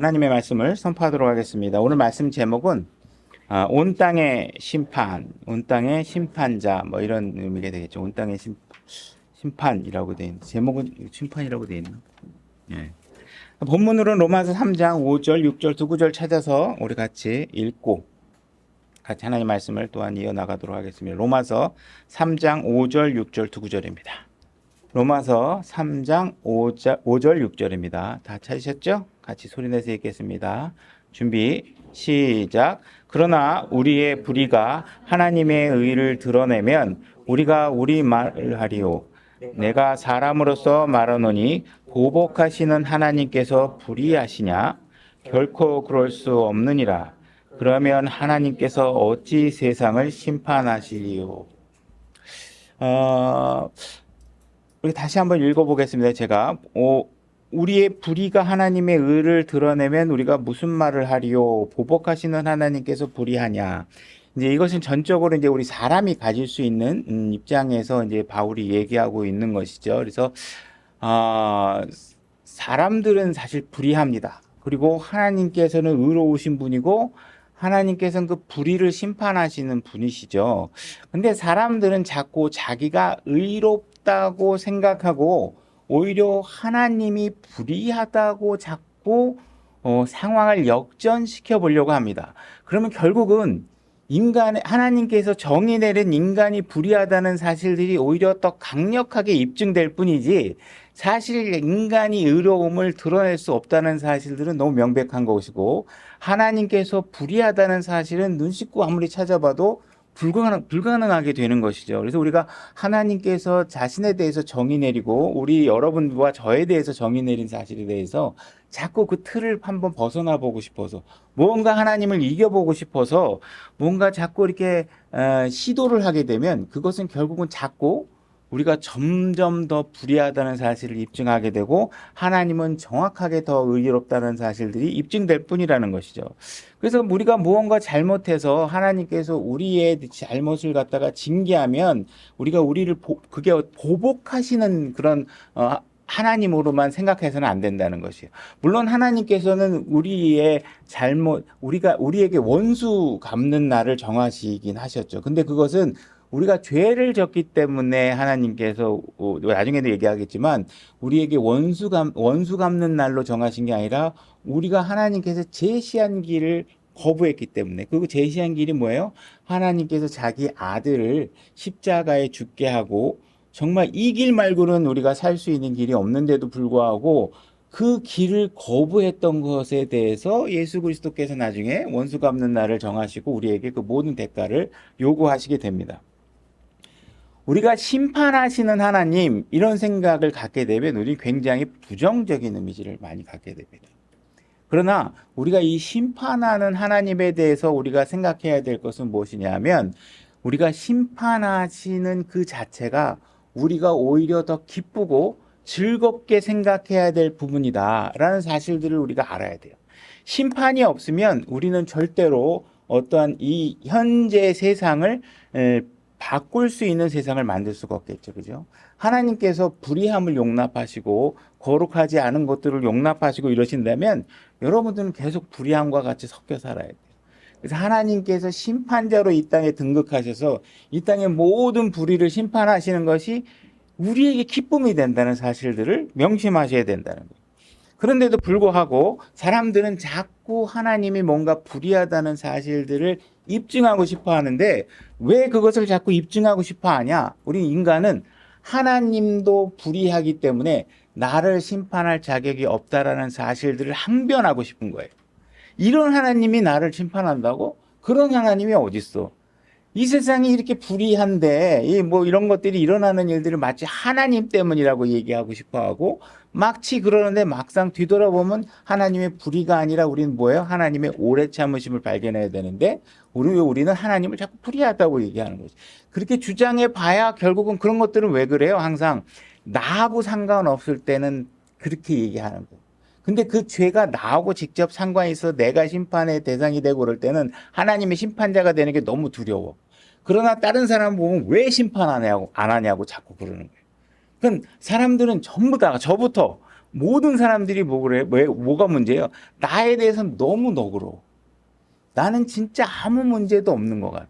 하나님의 말씀을 선포하도록 하겠습니다. 오늘 말씀 제목은 온 땅의 심판, 온 땅의 심판자 뭐 이런 의미가 되겠죠. 온 땅의 심판이라고 돼 있는 제목은 심판이라고 돼 있나? 예. 본문으로는 로마서 3장 5절, 6절 두 구절 찾아서 우리 같이 읽고 같이 하나님의 말씀을 또한 이어나가도록 하겠습니다. 로마서 3장 5절, 6절 두 구절입니다. 로마서 3장 5절, 6절입니다. 다 찾으셨죠? 같이 소리내서 읽겠습니다. 준비 시작. 그러나 우리의 불의가 하나님의 의를 드러내면 우리가 우리 말을 하리요. 내가 사람으로서 말하노니 보복하시는 하나님께서 불의하시냐? 결코 그럴 수 없느니라. 그러면 하나님께서 어찌 세상을 심판하시리요? 우리 다시 한번 읽어보겠습니다. 제가 우리의 불의가 하나님의 의를 드러내면 우리가 무슨 말을 하리요? 보복하시는 하나님께서 불의하냐? 이제 이것은 전적으로 이제 우리 사람이 가질 수 있는 입장에서 이제 바울이 얘기하고 있는 것이죠. 그래서 사람들은 사실 불의합니다. 그리고 하나님께서는 의로우신 분이고 하나님께서는 그 불의를 심판하시는 분이시죠. 근데 사람들은 자꾸 자기가 의롭다고 생각하고 오히려 하나님이 불의하다고 자꾸 상황을 역전시켜 보려고 합니다. 그러면 결국은 하나님께서 정의 내린 인간이 불의하다는 사실들이 오히려 더 강력하게 입증될 뿐이지 사실 인간이 의로움을 드러낼 수 없다는 사실들은 너무 명백한 것이고 하나님께서 불의하다는 사실은 눈 씻고 아무리 찾아봐도 불가능하게 되는 것이죠. 그래서 우리가 하나님께서 자신에 대해서 정의 내리고 우리 여러분과 저에 대해서 정의 내린 사실에 대해서 자꾸 그 틀을 한번 벗어나 보고 싶어서 뭔가 하나님을 이겨보고 싶어서 뭔가 자꾸 이렇게 시도를 하게 되면 그것은 결국은 자꾸 우리가 점점 더 불의하다는 사실을 입증하게 되고 하나님은 정확하게 더 의롭다는 사실들이 입증될 뿐이라는 것이죠. 그래서 우리가 무언가 잘못해서 하나님께서 우리의 잘못을 갖다가 징계하면 우리가 그게 보복하시는 그런 하나님으로만 생각해서는 안 된다는 것이에요. 물론 하나님께서는 우리의 잘못, 우리에게 원수 갚는 날을 정하시긴 하셨죠. 근데 그것은 우리가 죄를 졌기 때문에 하나님께서 나중에도 얘기하겠지만 우리에게 원수 갚는 날로 정하신 게 아니라 우리가 하나님께서 제시한 길을 거부했기 때문에. 그리고 제시한 길이 뭐예요? 하나님께서 자기 아들을 십자가에 죽게 하고 정말 이 길 말고는 우리가 살 수 있는 길이 없는데도 불구하고 그 길을 거부했던 것에 대해서 예수 그리스도께서 나중에 원수 갚는 날을 정하시고 우리에게 그 모든 대가를 요구하시게 됩니다. 우리가 심판하시는 하나님 이런 생각을 갖게 되면 우리 굉장히 부정적인 이미지를 많이 갖게 됩니다. 그러나 우리가 이 심판하는 하나님에 대해서 우리가 생각해야 될 것은 무엇이냐면 우리가 심판하시는 그 자체가 우리가 오히려 더 기쁘고 즐겁게 생각해야 될 부분이다라는 사실들을 우리가 알아야 돼요. 심판이 없으면 우리는 절대로 어떠한 이 현재 세상을 바꿀 수 있는 세상을 만들 수가 없겠죠. 그죠? 하나님께서 불의함을 용납하시고 거룩하지 않은 것들을 용납하시고 이러신다면 여러분들은 계속 불의함과 같이 섞여 살아야 돼요. 그래서 하나님께서 심판자로 이 땅에 등극하셔서 이 땅의 모든 불의를 심판하시는 것이 우리에게 기쁨이 된다는 사실들을 명심하셔야 된다는 거예요. 그런데도 불구하고 사람들은 자꾸 하나님이 뭔가 불의하다는 사실들을 입증하고 싶어 하는데 왜 그것을 자꾸 입증하고 싶어 하냐? 우리 인간은 하나님도 불의하기 때문에 나를 심판할 자격이 없다라는 사실들을 항변하고 싶은 거예요. 이런 하나님이 나를 심판한다고? 그런 하나님이 어딨어? 이 세상이 이렇게 불의한데 이런 것들이 일어나는 일들을 마치 하나님 때문이라고 얘기하고 싶어하고 마치 그러는데 막상 뒤돌아보면 하나님의 불의가 아니라 우리는 뭐예요? 하나님의 오래 참으심을 발견해야 되는데 우리는 하나님을 자꾸 불의하다고 얘기하는 거지. 그렇게 주장해 봐야 결국은 그런 것들은 왜 그래요? 항상 나하고 상관없을 때는 그렇게 얘기하는 거예요. 근데 그 죄가 나하고 직접 상관이 있어 내가 심판의 대상이 되고 그럴 때는 하나님의 심판자가 되는 게 너무 두려워. 그러나 다른 사람 보면 왜 심판 안 하냐고 자꾸 그러는 거예요. 그럼 사람들은 전부 다 저부터 모든 사람들이 뭐 그래? 뭐가 문제예요? 나에 대해서는 너무 너그러워. 나는 진짜 아무 문제도 없는 것 같아.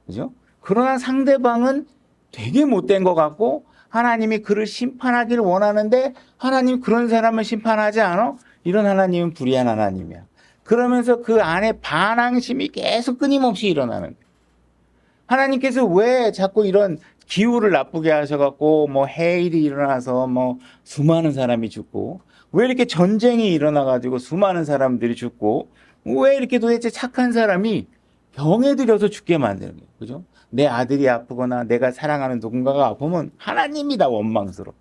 그죠? 그러나 상대방은 되게 못된 것 같고 하나님이 그를 심판하기를 원하는데 하나님 그런 사람을 심판하지 않아? 이런 하나님은 불의한 하나님이야. 그러면서 그 안에 반항심이 계속 끊임없이 일어나는 거예요. 하나님께서 왜 자꾸 이런 기후를 나쁘게 하셔갖고 뭐 해일이 일어나서 뭐 수많은 사람이 죽고 왜 이렇게 전쟁이 일어나가지고 수많은 사람들이 죽고 왜 이렇게 도대체 착한 사람이 병에 들여서 죽게 만드는 거예요. 그죠? 내 아들이 아프거나 내가 사랑하는 누군가가 아프면 하나님이 다 원망스러워.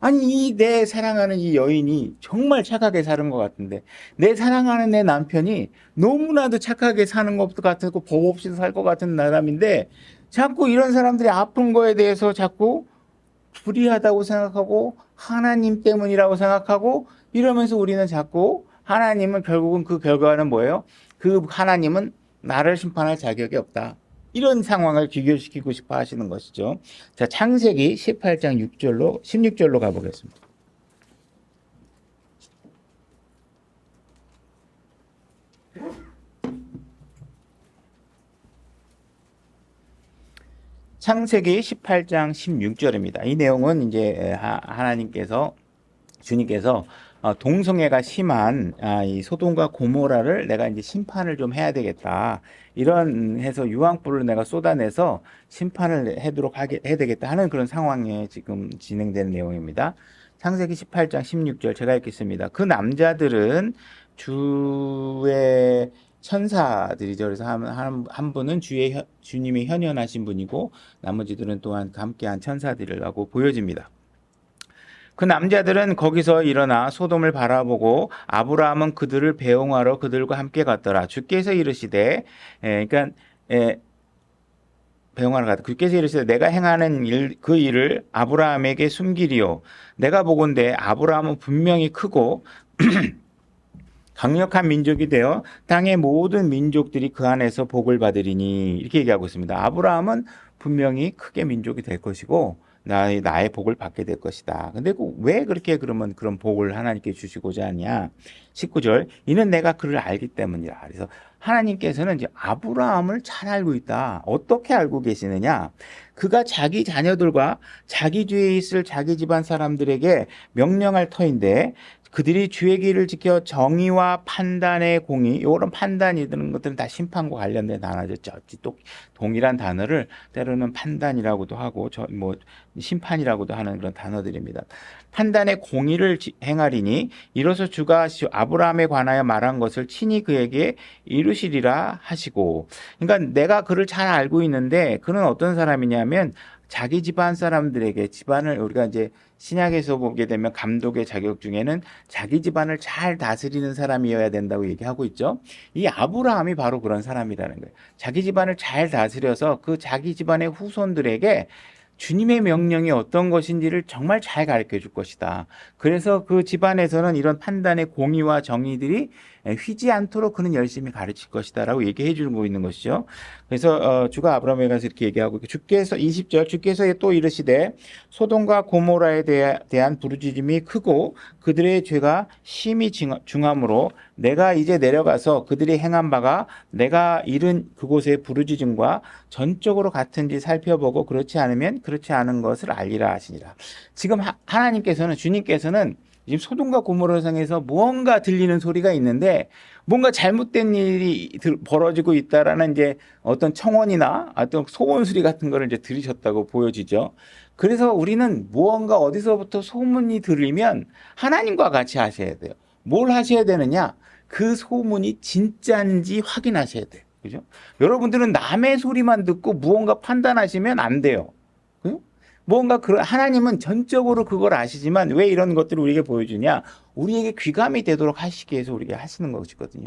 아니, 내 사랑하는 이 여인이 정말 착하게 사는 것 같은데, 내 사랑하는 내 남편이 너무나도 착하게 사는 것 같고, 법 없이 살 것 같은 사람인데, 자꾸 이런 사람들이 아픈 거에 대해서 자꾸 불의하다고 생각하고, 하나님 때문이라고 생각하고, 이러면서 우리는 자꾸 하나님은 결국은 그 결과는 뭐예요? 그 하나님은 나를 심판할 자격이 없다. 이런 상황을 귀결시키고 싶어 하시는 것이죠. 자, 창세기 18장 6절로 16절로 가보겠습니다. 창세기 18장 16절입니다. 이 내용은 이제 하나님께서 주님께서 동성애가 심한 이 소돔과 고모라를 내가 이제 심판을 좀 해야 되겠다. 이런 해서 유황불을 내가 쏟아내서 심판을 해야 되겠다 하는 그런 상황에 지금 진행되는 내용입니다. 창세기 18장 16절 제가 읽겠습니다. 그 남자들은 주의 천사들이죠. 그래서 한 분은 주님이 현현하신 분이고 나머지들은 또한 함께한 천사들이라고 보여집니다. 그 남자들은 거기서 일어나 소돔을 바라보고 아브라함은 그들을 배웅하러 그들과 함께 갔더라. 주께서 이르시되, 배웅하러 갔다. 주께서 이르시되 내가 행하는 그 일을 아브라함에게 숨기리요. 내가 보건대 아브라함은 분명히 크고 강력한 민족이 되어 땅의 모든 민족들이 그 안에서 복을 받으리니 이렇게 얘기하고 있습니다. 아브라함은 분명히 크게 민족이 될 것이고 나의 복을 받게 될 것이다. 근데 왜 그렇게 그러면 그런 복을 하나님께 주시고자 하냐? 19절 이는 내가 그를 알기 때문이라. 그래서 하나님께서는 이제 아브라함을 잘 알고 있다. 어떻게 알고 계시느냐? 그가 자기 자녀들과 자기 뒤에 있을 자기 집안 사람들에게 명령할 터인데 그들이 주의 길을 지켜 정의와 판단의 공의, 이런 판단이 드는 것들은 다 심판과 관련된 단어죠. 또 동일한 단어를 때로는 판단이라고도 하고, 심판이라고도 하는 그런 단어들입니다. 판단의 공의를 행하리니 이로써 주가 아브라함에 관하여 말한 것을 친히 그에게 이루시리라 하시고, 그러니까 내가 그를 잘 알고 있는데 그는 어떤 사람이냐면 자기 집안 사람들에게 집안을 우리가 이제 신약에서 보게 되면 감독의 자격 중에는 자기 집안을 잘 다스리는 사람이어야 된다고 얘기하고 있죠. 이 아브라함이 바로 그런 사람이라는 거예요. 자기 집안을 잘 다스려서 그 자기 집안의 후손들에게 주님의 명령이 어떤 것인지를 정말 잘 가르쳐 줄 것이다. 그래서 그 집안에서는 이런 판단의 공의와 정의들이 휘지 않도록 그는 열심히 가르칠 것이다 라고 얘기해 주고 있는 것이죠. 그래서 주가 아브라함에 가서 이렇게 얘기하고 주께서 20절 주께서 또 이르시되 소돔과 고모라에 대한 부르짖음이 크고 그들의 죄가 심히 중함으로 내가 이제 내려가서 그들이 행한 바가 내가 이른 그곳의 부르짖음과 전적으로 같은지 살펴보고 그렇지 않으면 그렇지 않은 것을 알리라 하시니라. 지금 하나님께서는 주님께서는 지금 소돔과 고모라 상에서 무언가 들리는 소리가 있는데 뭔가 잘못된 일이 벌어지고 있다라는 이제 어떤 청원이나 어떤 소원 소리 같은 거를 이제 들으셨다고 보여지죠. 그래서 우리는 무언가 어디서부터 소문이 들리면 하나님과 같이 하셔야 돼요. 뭘 하셔야 되느냐? 그 소문이 진짜인지 확인하셔야 돼요. 그죠? 여러분들은 남의 소리만 듣고 무언가 판단하시면 안 돼요. 뭔가 하나님은 전적으로 그걸 아시지만 왜 이런 것들을 우리에게 보여주냐? 우리에게 귀감이 되도록 하시기 위해서 우리가 하시는 것이거든요.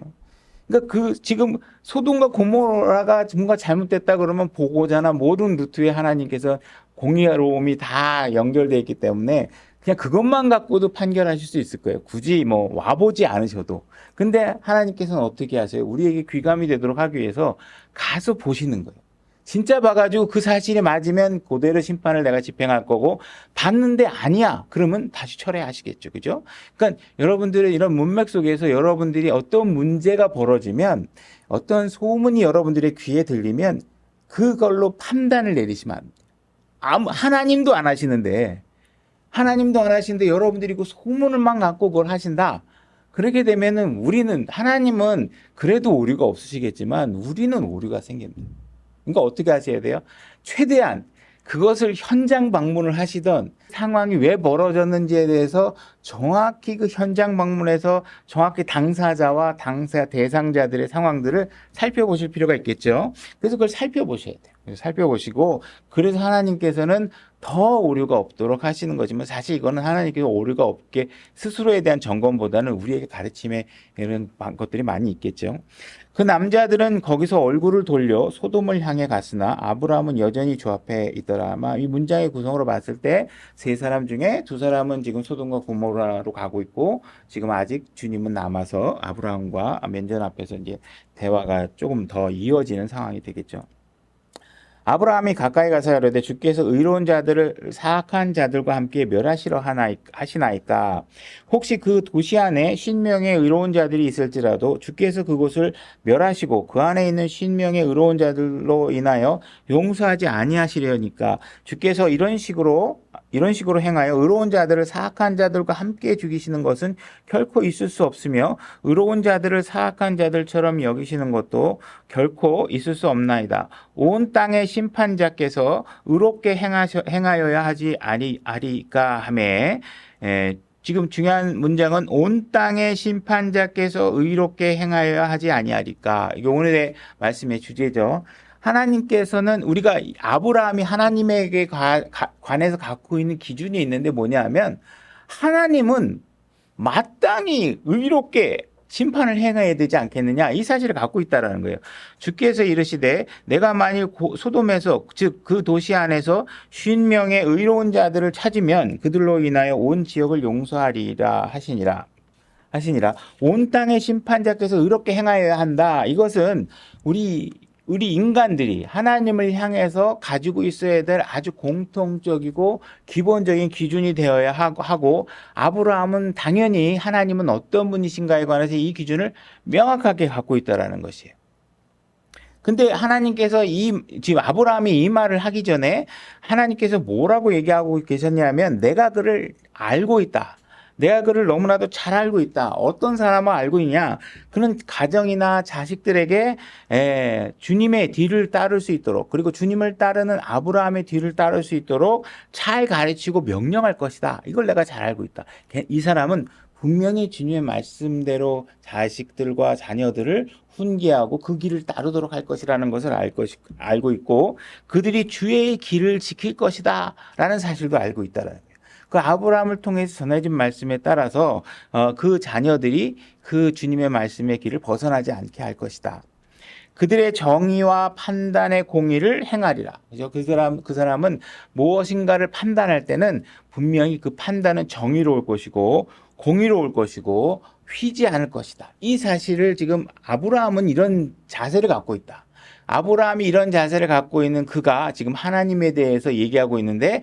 그러니까 지금 소돔과 고모라가 뭔가 잘못됐다 그러면 보고자나 모든 루트에 하나님께서 공의로움이 다 연결되어 있기 때문에 그냥 그것만 갖고도 판결하실 수 있을 거예요. 굳이 와보지 않으셔도. 근데 하나님께서는 어떻게 하세요? 우리에게 귀감이 되도록 하기 위해서 가서 보시는 거예요. 진짜 봐가지고 그 사실이 맞으면 그대로 심판을 내가 집행할 거고, 봤는데 아니야 그러면 다시 철회하시겠죠. 그죠? 그러니까 여러분들의 이런 문맥 속에서 여러분들이 어떤 문제가 벌어지면, 어떤 소문이 여러분들의 귀에 들리면 그걸로 판단을 내리시면 안 돼요. 하나님도 안 하시는데, 여러분들이 그 소문을만 갖고 그걸 하신다. 그렇게 되면은 하나님은 그래도 오류가 없으시겠지만 우리는 오류가 생깁니다. 그러니까 어떻게 하셔야 돼요? 최대한 그것을 현장 방문을 하시던, 상황이 왜 벌어졌는지에 대해서 정확히 그 현장 방문해서 정확히 당사자와 대상자들의 상황들을 살펴보실 필요가 있겠죠. 그래서 그걸 살펴보셔야 돼요. 그래서 살펴보시고, 그래서 하나님께서는 더 오류가 없도록 하시는 거지만, 사실 이거는 하나님께서 오류가 없게 스스로에 대한 점검보다는 우리에게 가르침에 이런 것들이 많이 있겠죠. 그 남자들은 거기서 얼굴을 돌려 소돔을 향해 갔으나 아브라함은 여전히 주 앞에 있더라. 아마 이 문장의 구성으로 봤을 때 세 사람 중에 두 사람은 지금 소돔과 고모라로 가고 있고, 지금 아직 주님은 남아서 아브라함과 면전 앞에서 이제 대화가 조금 더 이어지는 상황이 되겠죠. 아브라함이 가까이 가서 이르되 주께서 의로운 자들을 사악한 자들과 함께 멸하시려 하시나이까. 혹시 그 도시 안에 50명의 의로운 자들이 있을지라도 주께서 그곳을 멸하시고 그 안에 있는 50명의 의로운 자들로 인하여 용서하지 아니하시려니까. 주께서 이런 식으로 행하여 의로운 자들을 사악한 자들과 함께 죽이시는 것은 결코 있을 수 없으며, 의로운 자들을 사악한 자들처럼 여기시는 것도 결코 있을 수 없나이다. 온 땅의 심판자께서 의롭게 행하여야 하지 아리까 하매, 지금 중요한 문장은 온 땅의 심판자께서 의롭게 행하여야 하지 아니하리까. 이게 오늘의 말씀의 주제죠. 하나님께서는, 우리가 아브라함이 하나님에게 관해서 갖고 있는 기준이 있는데 뭐냐 하면, 하나님은 마땅히 의롭게 심판을 행해야 되지 않겠느냐, 이 사실을 갖고 있다라는 거예요. 주께서 이르시되 내가 만일 소돔에서, 즉 그 도시 안에서 50명의 의로운 자들을 찾으면 그들로 인하여 온 지역을 용서하리라 하시니라. 온 땅의 심판자께서 의롭게 행하여야 한다. 이것은 우리 인간들이 하나님을 향해서 가지고 있어야 될 아주 공통적이고 기본적인 기준이 되어야 하고, 아브라함은 당연히 하나님은 어떤 분이신가에 관해서 이 기준을 명확하게 갖고 있다는 것이에요. 근데 하나님께서 지금 아브라함이 이 말을 하기 전에 하나님께서 뭐라고 얘기하고 계셨냐면, 내가 그를 알고 있다. 내가 그를 너무나도 잘 알고 있다. 어떤 사람을 알고 있냐? 그는 가정이나 자식들에게 주님의 뒤를 따를 수 있도록, 그리고 주님을 따르는 아브라함의 뒤를 따를 수 있도록 잘 가르치고 명령할 것이다. 이걸 내가 잘 알고 있다. 이 사람은 분명히 주님의 말씀대로 자식들과 자녀들을 훈계하고 그 길을 따르도록 할 것이라는 것을 알고 있고, 그들이 주의 길을 지킬 것이다 라는 사실도 알고 있다는 거예요. 그 아브라함을 통해서 전해진 말씀에 따라서 그 자녀들이 그 주님의 말씀의 길을 벗어나지 않게 할 것이다. 그들의 정의와 판단의 공의를 행하리라. 그죠? 그 사람은 무엇인가를 판단할 때는 분명히 그 판단은 정의로울 것이고 공의로울 것이고 휘지 않을 것이다. 이 사실을 지금 아브라함은 이런 자세를 갖고 있다. 아브라함이 이런 자세를 갖고 있는 그가 지금 하나님에 대해서 얘기하고 있는데,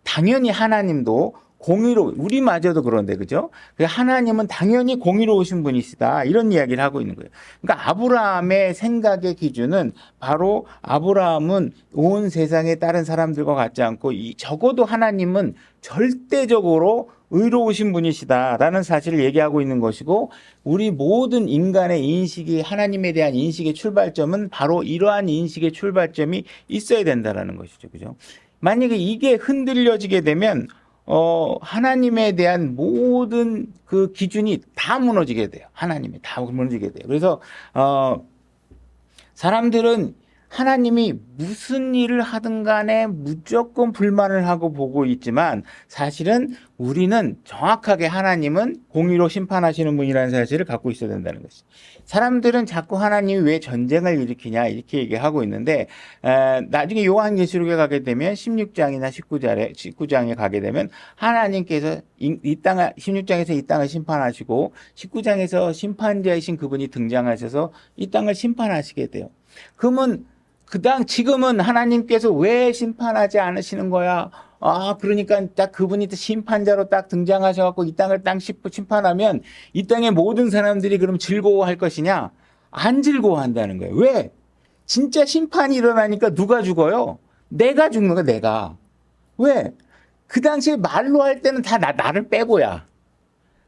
당연히 하나님도 우리마저도 그런데, 그죠? 하나님은 당연히 공의로우신 분이시다. 이런 이야기를 하고 있는 거예요. 그러니까 아브라함의 생각의 기준은 바로, 아브라함은 온 세상의 다른 사람들과 같지 않고 적어도 하나님은 절대적으로 의로우신 분이시다라는 사실을 얘기하고 있는 것이고, 우리 모든 인간의 인식이, 하나님에 대한 인식의 출발점은 바로 이러한 인식의 출발점이 있어야 된다라는 것이죠. 그죠? 만약에 이게 흔들려지게 되면 하나님에 대한 모든 그 기준이 다 무너지게 돼요. 하나님이 다 무너지게 돼요. 그래서 사람들은 하나님이 무슨 일을 하든 간에 무조건 불만을 하고 보고 있지만, 사실은 우리는 정확하게 하나님은 공의로 심판하시는 분이라는 사실을 갖고 있어야 된다는 것이죠. 사람들은 자꾸 하나님이 왜 전쟁을 일으키냐 이렇게 얘기하고 있는데, 나중에 요한계시록에 가게 되면 16장이나 19장에 가게 되면 하나님께서 이 땅을, 16장에서 이 땅을 심판하시고 19장에서 심판자이신 그분이 등장하셔서 이 땅을 심판하시게 돼요. 그러면 지금은 하나님께서 왜 심판하지 않으시는 거야? 그러니까 딱 그분이 심판자로 딱 등장하셔갖고 이 땅을 딱 심판하면 이 땅의 모든 사람들이 그럼 즐거워할 것이냐? 안 즐거워한다는 거예요. 왜? 진짜 심판이 일어나니까 누가 죽어요? 내가 죽는 거야, 내가. 왜? 그 당시에 말로 할 때는 다 나를 빼고야.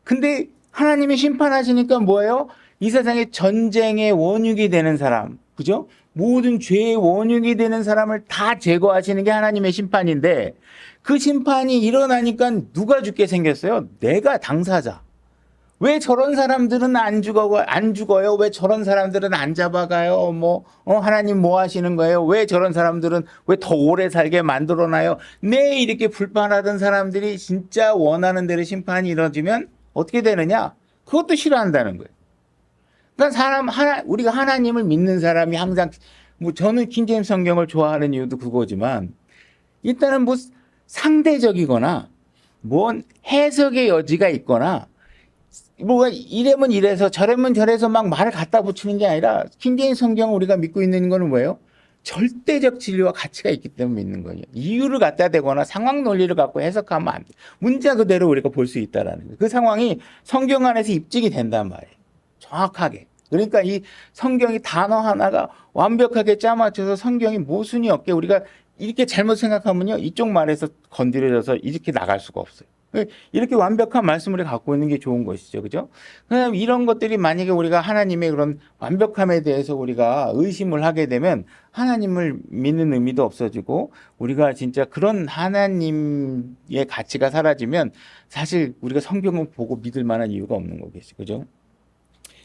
근데 하나님이 심판하시니까 뭐예요? 이 세상에 전쟁의 원흉이 되는 사람, 그죠? 모든 죄의 원흉이 되는 사람을 다 제거하시는 게 하나님의 심판인데 그 심판이 일어나니까 누가 죽게 생겼어요? 내가 당사자. 왜 저런 사람들은 안 죽어요? 왜 저런 사람들은 안 잡아가요? 하나님 뭐 하시는 거예요? 왜 저런 사람들은 왜 더 오래 살게 만들어놔요? 네, 이렇게 불판하던 사람들이 진짜 원하는 대로 심판이 이루어지면 어떻게 되느냐? 그것도 싫어한다는 거예요. 그러니까 우리가 하나님을 믿는 사람이 항상, 저는 킹제임스 성경을 좋아하는 이유도 그거지만, 일단은 상대적이거나, 해석의 여지가 있거나, 이래면 이래서 저래면 저래서 막 말을 갖다 붙이는 게 아니라, 킹제임스 성경을 우리가 믿고 있는 거는 뭐예요? 절대적 진리와 가치가 있기 때문에 믿는 거예요. 이유를 갖다 대거나 상황 논리를 갖고 해석하면 안 돼. 문자 그대로 우리가 볼 수 있다라는 거예요. 그 상황이 성경 안에서 입증이 된단 말이에요. 정확하게. 그러니까 이 성경이 단어 하나가 완벽하게 짜맞춰서 성경이 모순이 없게 우리가 이렇게 잘못 생각하면요. 이쪽 말에서 건드려져서 이렇게 나갈 수가 없어요. 이렇게 완벽한 말씀을 갖고 있는 게 좋은 것이죠. 그죠? 그럼 이런 것들이 만약에 우리가 하나님의 그런 완벽함에 대해서 우리가 의심을 하게 되면 하나님을 믿는 의미도 없어지고 우리가 진짜 그런 하나님의 가치가 사라지면 사실 우리가 성경을 보고 믿을 만한 이유가 없는 거겠죠. 그죠?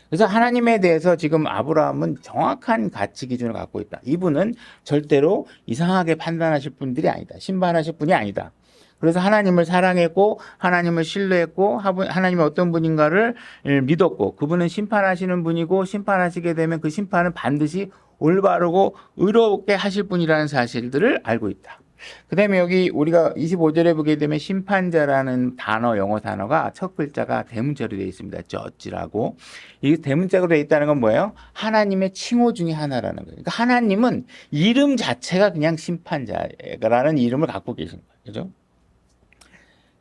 그래서 하나님에 대해서 지금 아브라함은 정확한 가치 기준을 갖고 있다. 이분은 절대로 이상하게 판단하실 분들이 아니다. 심판하실 분이 아니다. 그래서 하나님을 사랑했고 하나님을 신뢰했고 하나님이 어떤 분인가를 믿었고 그분은 심판하시는 분이고 심판하시게 되면 그 심판은 반드시 올바르고 의롭게 하실 분이라는 사실들을 알고 있다. 그 다음에 여기 우리가 25절에 보게 되면 심판자라는 단어, 영어 단어가 첫 글자가 대문자로 되어 있습니다. 저지라고. 이 대문자로 되어 있다는 건 뭐예요? 하나님의 칭호 중에 하나라는 거예요. 그러니까 하나님은 이름 자체가 그냥 심판자라는 이름을 갖고 계신 거예요. 그죠?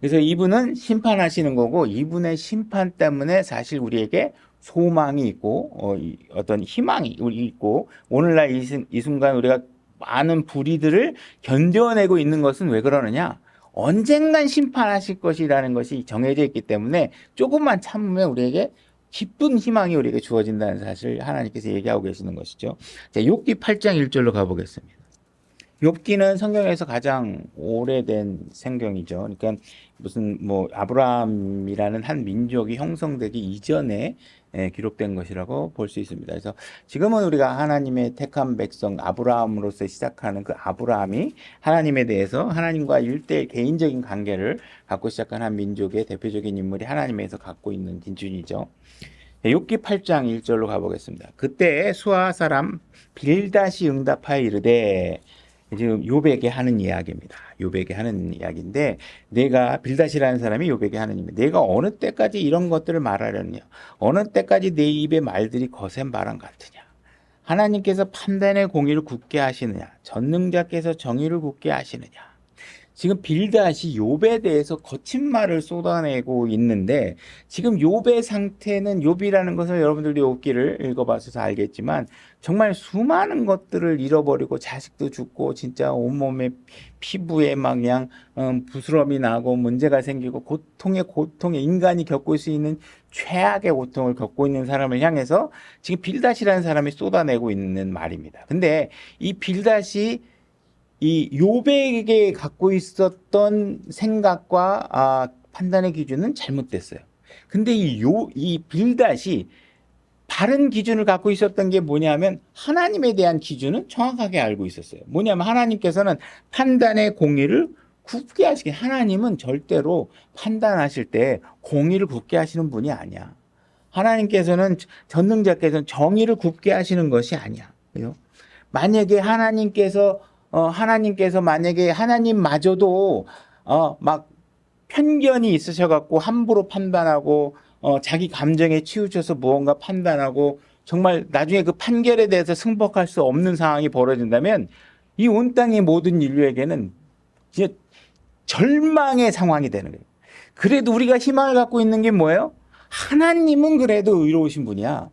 그래서 이분은 심판하시는 거고 이분의 심판 때문에 사실 우리에게 소망이 있고 어떤 희망이 있고 오늘날 이 순간 우리가 많은 불의들을 견뎌내고 있는 것은 왜 그러느냐? 언젠간 심판하실 것이라는 것이 정해져 있기 때문에 조금만 참으면 우리에게 기쁜 희망이 우리에게 주어진다는 사실을 하나님께서 얘기하고 계시는 것이죠. 자, 욥기 8장 1절로 가보겠습니다. 욥기는 성경에서 가장 오래된 성경이죠. 그러니까 무슨 아브라함이라는 한 민족이 형성되기 이전에 기록된 것이라고 볼 수 있습니다. 그래서 지금은 우리가 하나님의 택한 백성 아브라함으로서 시작하는 그 아브라함이 하나님에 대해서 하나님과 1대1 개인적인 관계를 갖고 시작한 한 민족의 대표적인 인물이 하나님에서 갖고 있는 기준이죠. 욥기 8장 1절로 가보겠습니다. 그때 수아 사람 빌닷이 응답하여 이르되 지금 욥에게 하는 이야기입니다. 욥에게 하는 이야기인데 빌닷이라는 사람이 욥에게 하는 입니다. 내가 어느 때까지 이런 것들을 말하려느냐? 어느 때까지 내 입의 말들이 거센 바람 같으냐? 하나님께서 판단의 공의를 굳게 하시느냐? 전능자께서 정의를 굳게 하시느냐? 지금 빌닷이 욥에 대해서 거친 말을 쏟아내고 있는데 지금 욥의 상태는 욥이라는 것을 여러분들이 욥기를 읽어봐서 알겠지만 정말 수많은 것들을 잃어버리고 자식도 죽고 진짜 온몸에 피부에 막 그냥 부스럼이 나고 문제가 생기고 고통에 인간이 겪을 수 있는 최악의 고통을 겪고 있는 사람을 향해서 지금 빌닷이라는 사람이 쏟아내고 있는 말입니다. 근데 이 빌닷이 이 욥에게 갖고 있었던 생각과 판단의 기준은 잘못됐어요. 근데 이 빌닷이 바른 기준을 갖고 있었던 게 뭐냐면 하나님에 대한 기준은 정확하게 알고 있었어요. 뭐냐면 하나님께서는 판단의 공의를 굳게 하시게 하나님은 절대로 판단하실 때 공의를 굳게 하시는 분이 아니야. 하나님께서는 전능자께서는 정의를 굳게 하시는 것이 아니야. 만약에 하나님께서 만약에 하나님마저도 막 편견이 있으셔갖고 함부로 판단하고 자기 감정에 치우쳐서 무언가 판단하고 정말 나중에 그 판결에 대해서 승복할 수 없는 상황이 벌어진다면 이 온 땅의 모든 인류에게는 진짜 절망의 상황이 되는 거예요. 그래도 우리가 희망을 갖고 있는 게 뭐예요? 하나님은 그래도 의로우신 분이야.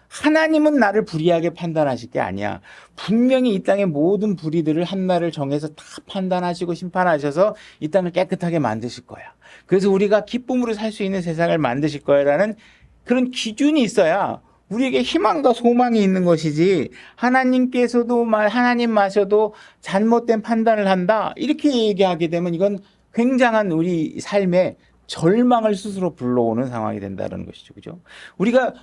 하나님은 나를 불의하게 판단하실 게 아니야. 분명히 이 땅의 모든 불의들을 한나를 정해서 다 판단하시고 심판하셔서 이 땅을 깨끗하게 만드실 거야. 그래서 우리가 기쁨으로 살 수 있는 세상을 만드실 거야라는 그런 기준이 있어야 우리에게 희망과 소망이 있는 것이지, 하나님께서도 하나님 마셔도 잘못된 판단을 한다 이렇게 얘기하게 되면 이건 굉장한 우리 삶에 절망을 스스로 불러오는 상황이 된다는 것이죠. 그죠? 우리가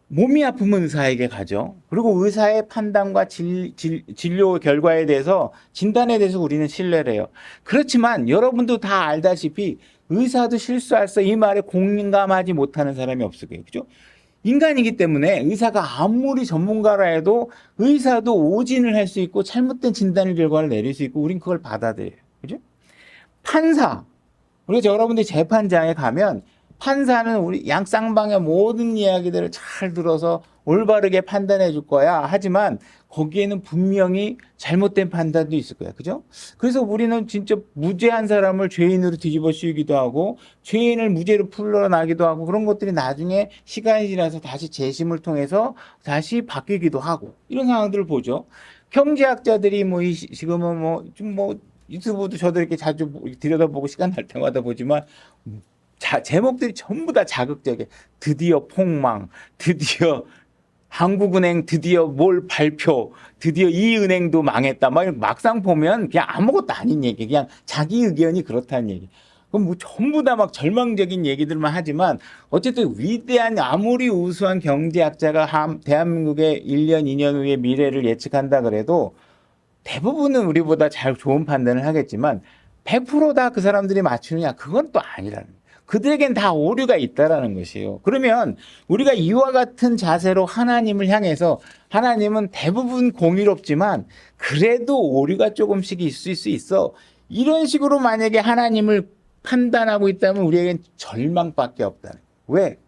몸이 아프면 의사에게 가죠. 그리고 의사의 판단과 진료 결과에 대해서, 진단에 대해서 우리는 신뢰를 해요. 그렇지만 여러분도 다 알다시피 의사도 실수할 수, 이 말에 공감하지 못하는 사람이 없을 거예요. 그죠? 인간이기 때문에 의사가 아무리 전문가라 해도 의사도 오진을 할 수 있고 잘못된 진단 결과를 내릴 수 있고 우린 그걸 받아들여요. 그죠? 판사. 우리가 여러분들이 재판장에 가면 판사는 우리 양쌍방의 모든 이야기들을 잘 들어서 올바르게 판단해 줄 거야. 하지만 거기에는 분명히 잘못된 판단도 있을 거야. 그죠? 그래서 우리는 진짜 무죄한 사람을 죄인으로 뒤집어 씌우기도 하고 죄인을 무죄로 풀러나기도 하고 그런 것들이 나중에 시간이 지나서 다시 재심을 통해서 다시 바뀌기도 하고 이런 상황들을 보죠. 경제학자들이 지금은 유튜브도 저도 이렇게 자주 들여다보고 시간 날 때마다 보지만 제목들이 전부 다 자극적이에요. 드디어 폭망, 드디어 한국은행 드디어 뭘 발표, 드디어 이 은행도 망했다. 막상 보면 그냥 아무것도 아닌 얘기, 그냥 자기 의견이 그렇다는 얘기. 그럼 전부 다 막 절망적인 얘기들만 하지만 어쨌든 위대한 아무리 우수한 경제학자가 대한민국의 1년, 2년 후의 미래를 예측한다 그래도 대부분은 우리보다 좋은 판단을 하겠지만 100% 다 그 사람들이 맞추느냐? 그건 또 아니라는 거예요. 그들에겐 다 오류가 있다라는 것이에요. 그러면 우리가 이와 같은 자세로 하나님을 향해서, 하나님은 대부분 공의롭지만 그래도 오류가 조금씩 있을 수 있어. 이런 식으로 만약에 하나님을 판단하고 있다면 우리에겐 절망밖에 없다는 거예요. 왜?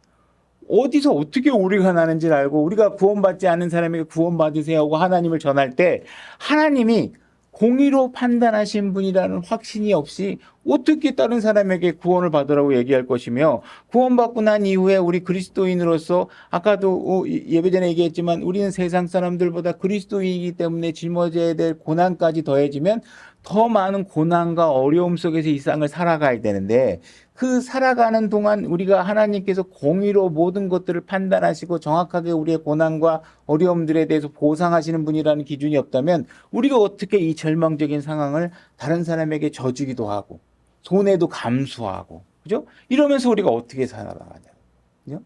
어디서 어떻게 오류가 나는지를 알고 우리가 구원받지 않은 사람에게 구원받으세요 하고 하나님을 전할 때 하나님이 공의로 판단하신 분이라는 확신이 없이 어떻게 다른 사람에게 구원을 받으라고 얘기할 것이며, 구원받고 난 이후에 우리 그리스도인으로서 아까도 예배 전에 얘기했지만 우리는 세상 사람들보다 그리스도인이기 때문에 짊어져야 될 고난까지 더해지면 더 많은 고난과 어려움 속에서 이 땅을 살아가야 되는데, 그 살아가는 동안 우리가 하나님께서 공의로 모든 것들을 판단하시고 정확하게 우리의 고난과 어려움들에 대해서 보상하시는 분이라는 기준이 없다면 우리가 어떻게 이 절망적인 상황을 다른 사람에게 져주기도 하고 손해도 감수하고, 그죠? 이러면서 우리가 어떻게 살아가냐. 그죠?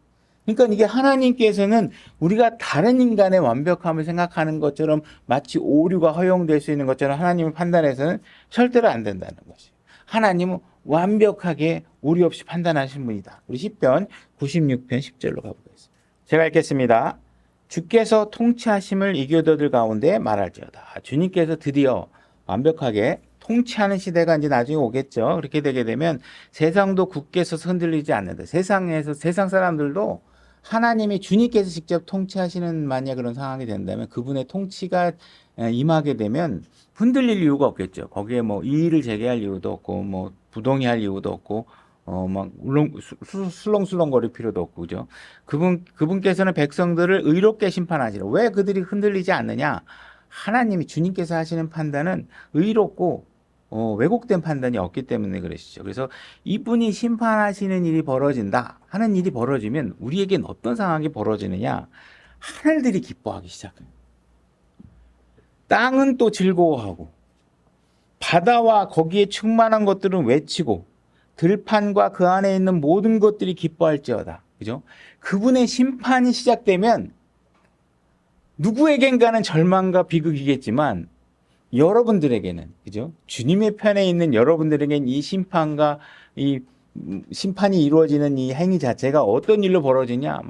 그러니까 이게 하나님께서는 우리가 다른 인간의 완벽함을 생각하는 것처럼 마치 오류가 허용될 수 있는 것처럼 하나님을 판단해서는 절대로 안 된다는 것이에요. 하나님은 완벽하게 오류 없이 판단하신 분이다. 우리 시편 96편 10절로 가보겠습니다. 제가 읽겠습니다. 주께서 통치하심을 이교도들 가운데 말할지어다. 주님께서 드디어 완벽하게 통치하는 시대가 이제 나중에 오겠죠. 그렇게 되게 되면 세상도 굳게 서서 흔들리지 않는다. 세상 사람들도 하나님이 주님께서 직접 통치하시는 만약 그런 상황이 된다면, 그분의 통치가 임하게 되면 흔들릴 이유가 없겠죠. 거기에 이의를 제기할 이유도 없고 부동의할 이유도 없고 술렁술렁거릴 필요도 없고, 그죠? 그분께서는 백성들을 의롭게 심판하시라. 왜 그들이 흔들리지 않느냐? 하나님이, 주님께서 하시는 판단은 의롭고 왜곡된 판단이 없기 때문에 그러시죠. 그래서 이분이 심판하시는 일이 벌어진다 하는 일이 벌어지면 우리에겐 어떤 상황이 벌어지느냐? 하늘들이 기뻐하기 시작해요. 땅은 또 즐거워하고 바다와 거기에 충만한 것들은 외치고 들판과 그 안에 있는 모든 것들이 기뻐할지어다. 그죠? 그분의 심판이 시작되면 누구에겐가는 절망과 비극이겠지만 여러분들에게는, 그죠? 주님의 편에 있는 여러분들에게는 이 심판과 이 심판이 이루어지는 이 행위 자체가 어떤 일로 벌어지냐?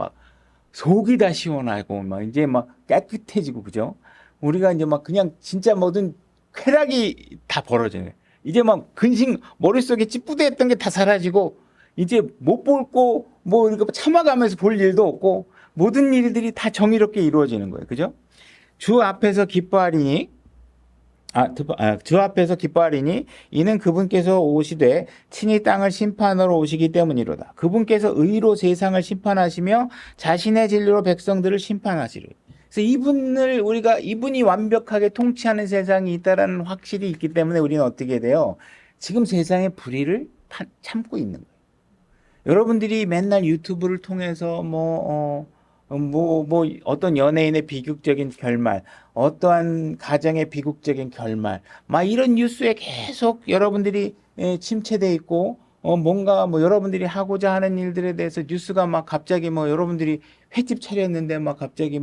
속이 다 시원하고 이제 깨끗해지고, 그죠? 우리가 이제 그냥 진짜 모든 쾌락이 다 벌어져요. 이제 근심, 머릿속에 찌뿌대했던 게 다 사라지고 이제 못 볼 거 이렇게 참아가면서 볼 일도 없고 모든 일들이 다 정의롭게 이루어지는 거예요. 그죠? 주 앞에서 기뻐하리니 주 앞에서 기뻐하리니 이는 그분께서 오시되 친히 땅을 심판하러 오시기 때문이로다. 그분께서 의로 세상을 심판하시며 자신의 진리로 백성들을 심판하시리. 그래서 이분이 완벽하게 통치하는 세상이 있다라는 확실히 있기 때문에 우리는 어떻게 돼요? 지금 세상의 불의를 참고 있는 거예요. 여러분들이 맨날 유튜브를 통해서 어떤 연예인의 비극적인 결말, 어떠한 가정의 비극적인 결말, 막 이런 뉴스에 계속 여러분들이 침체돼 있고, 뭔가 여러분들이 하고자 하는 일들에 대해서 뉴스가 막 갑자기 여러분들이 횟집 차렸는데 막 갑자기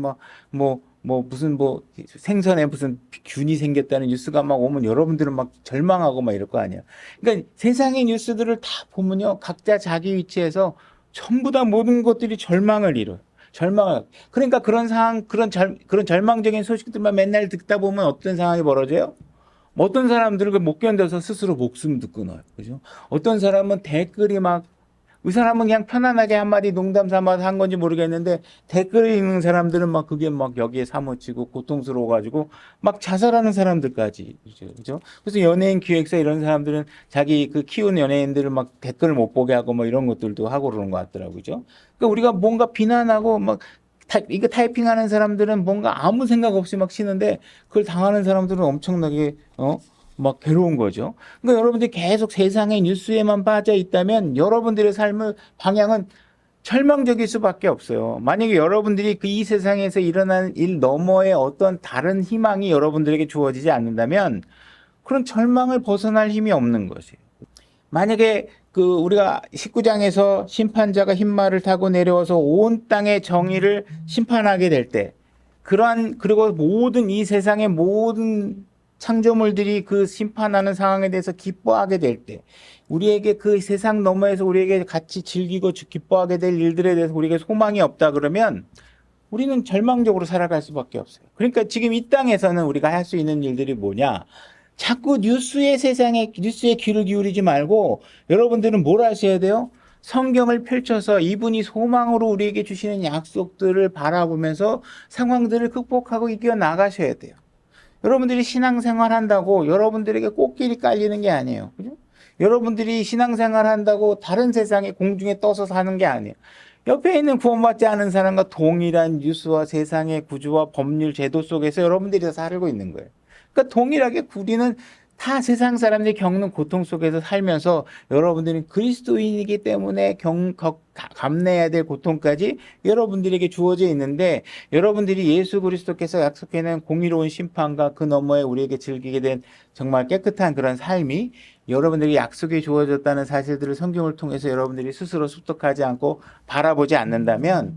무슨 생선에 무슨 균이 생겼다는 뉴스가 막 오면 여러분들은 막 절망하고 막 이럴 거 아니야. 그러니까 세상의 뉴스들을 다 보면요, 각자 자기 위치에서 전부 다 모든 것들이 절망을 이뤄요. 그러니까 그런 상황, 그런 절망적인 소식들만 맨날 듣다 보면 어떤 상황이 벌어져요? 어떤 사람들은 못 견뎌서 스스로 목숨도 끊어요. 그죠? 어떤 사람은 댓글이 이 사람은 그냥 편안하게 한마디 농담 삼아서 한 건지 모르겠는데 댓글을 읽는 사람들은 그게 여기에 사무치고 고통스러워가지고 자살하는 사람들까지. 그죠? 그래서 연예인 기획사 이런 사람들은 자기 키운 연예인들을 댓글을 못 보게 하고 이런 것들도 하고 그러는 것 같더라고요. 그죠? 그러니까 우리가 뭔가 비난하고 이거 타이핑하는 사람들은 뭔가 아무 생각 없이 치는데 그걸 당하는 사람들은 엄청나게 괴로운 거죠. 그러니까 여러분들이 계속 세상의 뉴스에만 빠져 있다면 여러분들의 삶의 방향은 절망적일 수밖에 없어요. 만약에 여러분들이 이 세상에서 일어나는 일 너머의 어떤 다른 희망이 여러분들에게 주어지지 않는다면 그런 절망을 벗어날 힘이 없는 것이에요. 만약에 우리가 19장에서 심판자가 흰말을 타고 내려와서 온 땅의 정의를 심판하게 될 때, 그리고 모든 이 세상의 모든 창조물들이 그 심판하는 상황에 대해서 기뻐하게 될 때, 우리에게 그 세상 너머에서 우리에게 같이 즐기고 기뻐하게 될 일들에 대해서 우리에게 소망이 없다 그러면 우리는 절망적으로 살아갈 수밖에 없어요. 그러니까 지금 이 땅에서는 우리가 할 수 있는 일들이 뭐냐? 자꾸 뉴스에 귀를 기울이지 말고 여러분들은 뭘 하셔야 돼요? 성경을 펼쳐서 이분이 소망으로 우리에게 주시는 약속들을 바라보면서 상황들을 극복하고 이겨나가셔야 돼요. 여러분들이 신앙생활 한다고 여러분들에게 꽃길이 깔리는 게 아니에요. 그죠? 여러분들이 신앙생활 한다고 다른 세상에 공중에 떠서 사는 게 아니에요. 옆에 있는 구원받지 않은 사람과 동일한 뉴스와 세상의 구조와 법률 제도 속에서 여러분들이 살고 있는 거예요. 그러니까 동일하게 우리는 다 세상 사람들이 겪는 고통 속에서 살면서 여러분들은 그리스도인이기 때문에 감내해야 될 고통까지 여러분들에게 주어져 있는데, 여러분들이 예수 그리스도께서 약속해낸 공의로운 심판과 그 너머에 우리에게 즐기게 된 정말 깨끗한 그런 삶이 여러분들이 약속이 주어졌다는 사실들을 성경을 통해서 여러분들이 스스로 습득하지 않고 바라보지 않는다면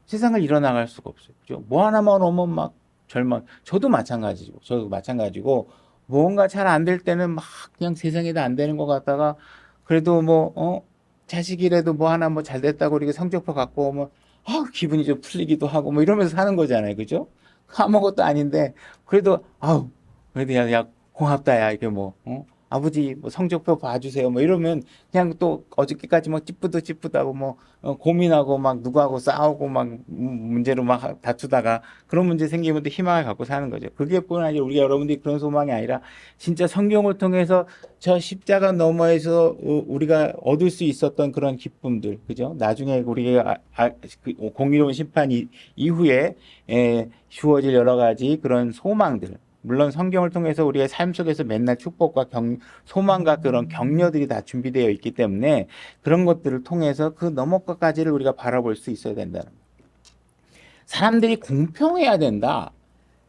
세상을 이뤄나갈 수가 없어요. 그죠? 하나만 오면 절망. 저도 마찬가지고 뭔가 잘 안 될 때는 그냥 세상에 다 안 되는 것 같다가 그래도 자식이라도 하나 잘 됐다고 이렇게 성적표 갖고 오면 기분이 좀 풀리기도 하고 이러면서 사는 거잖아요. 그죠? 아무것도 아닌데 그래도 그래도 야 고맙다 야 이렇게 아버지 성적표 봐주세요 이러면 그냥 또 어저께까지 찌뿌드하고 고민하고 누구하고 싸우고 문제로 다투다가 그런 문제 생기면 또 희망을 갖고 사는 거죠. 그게뿐 아니라 우리가 여러분들이 그런 소망이 아니라 진짜 성경을 통해서 저 십자가 너머에서 우리가 얻을 수 있었던 그런 기쁨들, 그죠? 나중에 우리가 공의로운 심판 이후에 주어질 여러 가지 그런 소망들, 물론 성경을 통해서 우리의 삶 속에서 맨날 축복과 소망과 그런 격려들이 다 준비되어 있기 때문에 그런 것들을 통해서 그 너머 것까지를 우리가 바라볼 수 있어야 된다는 거예요. 사람들이 공평해야 된다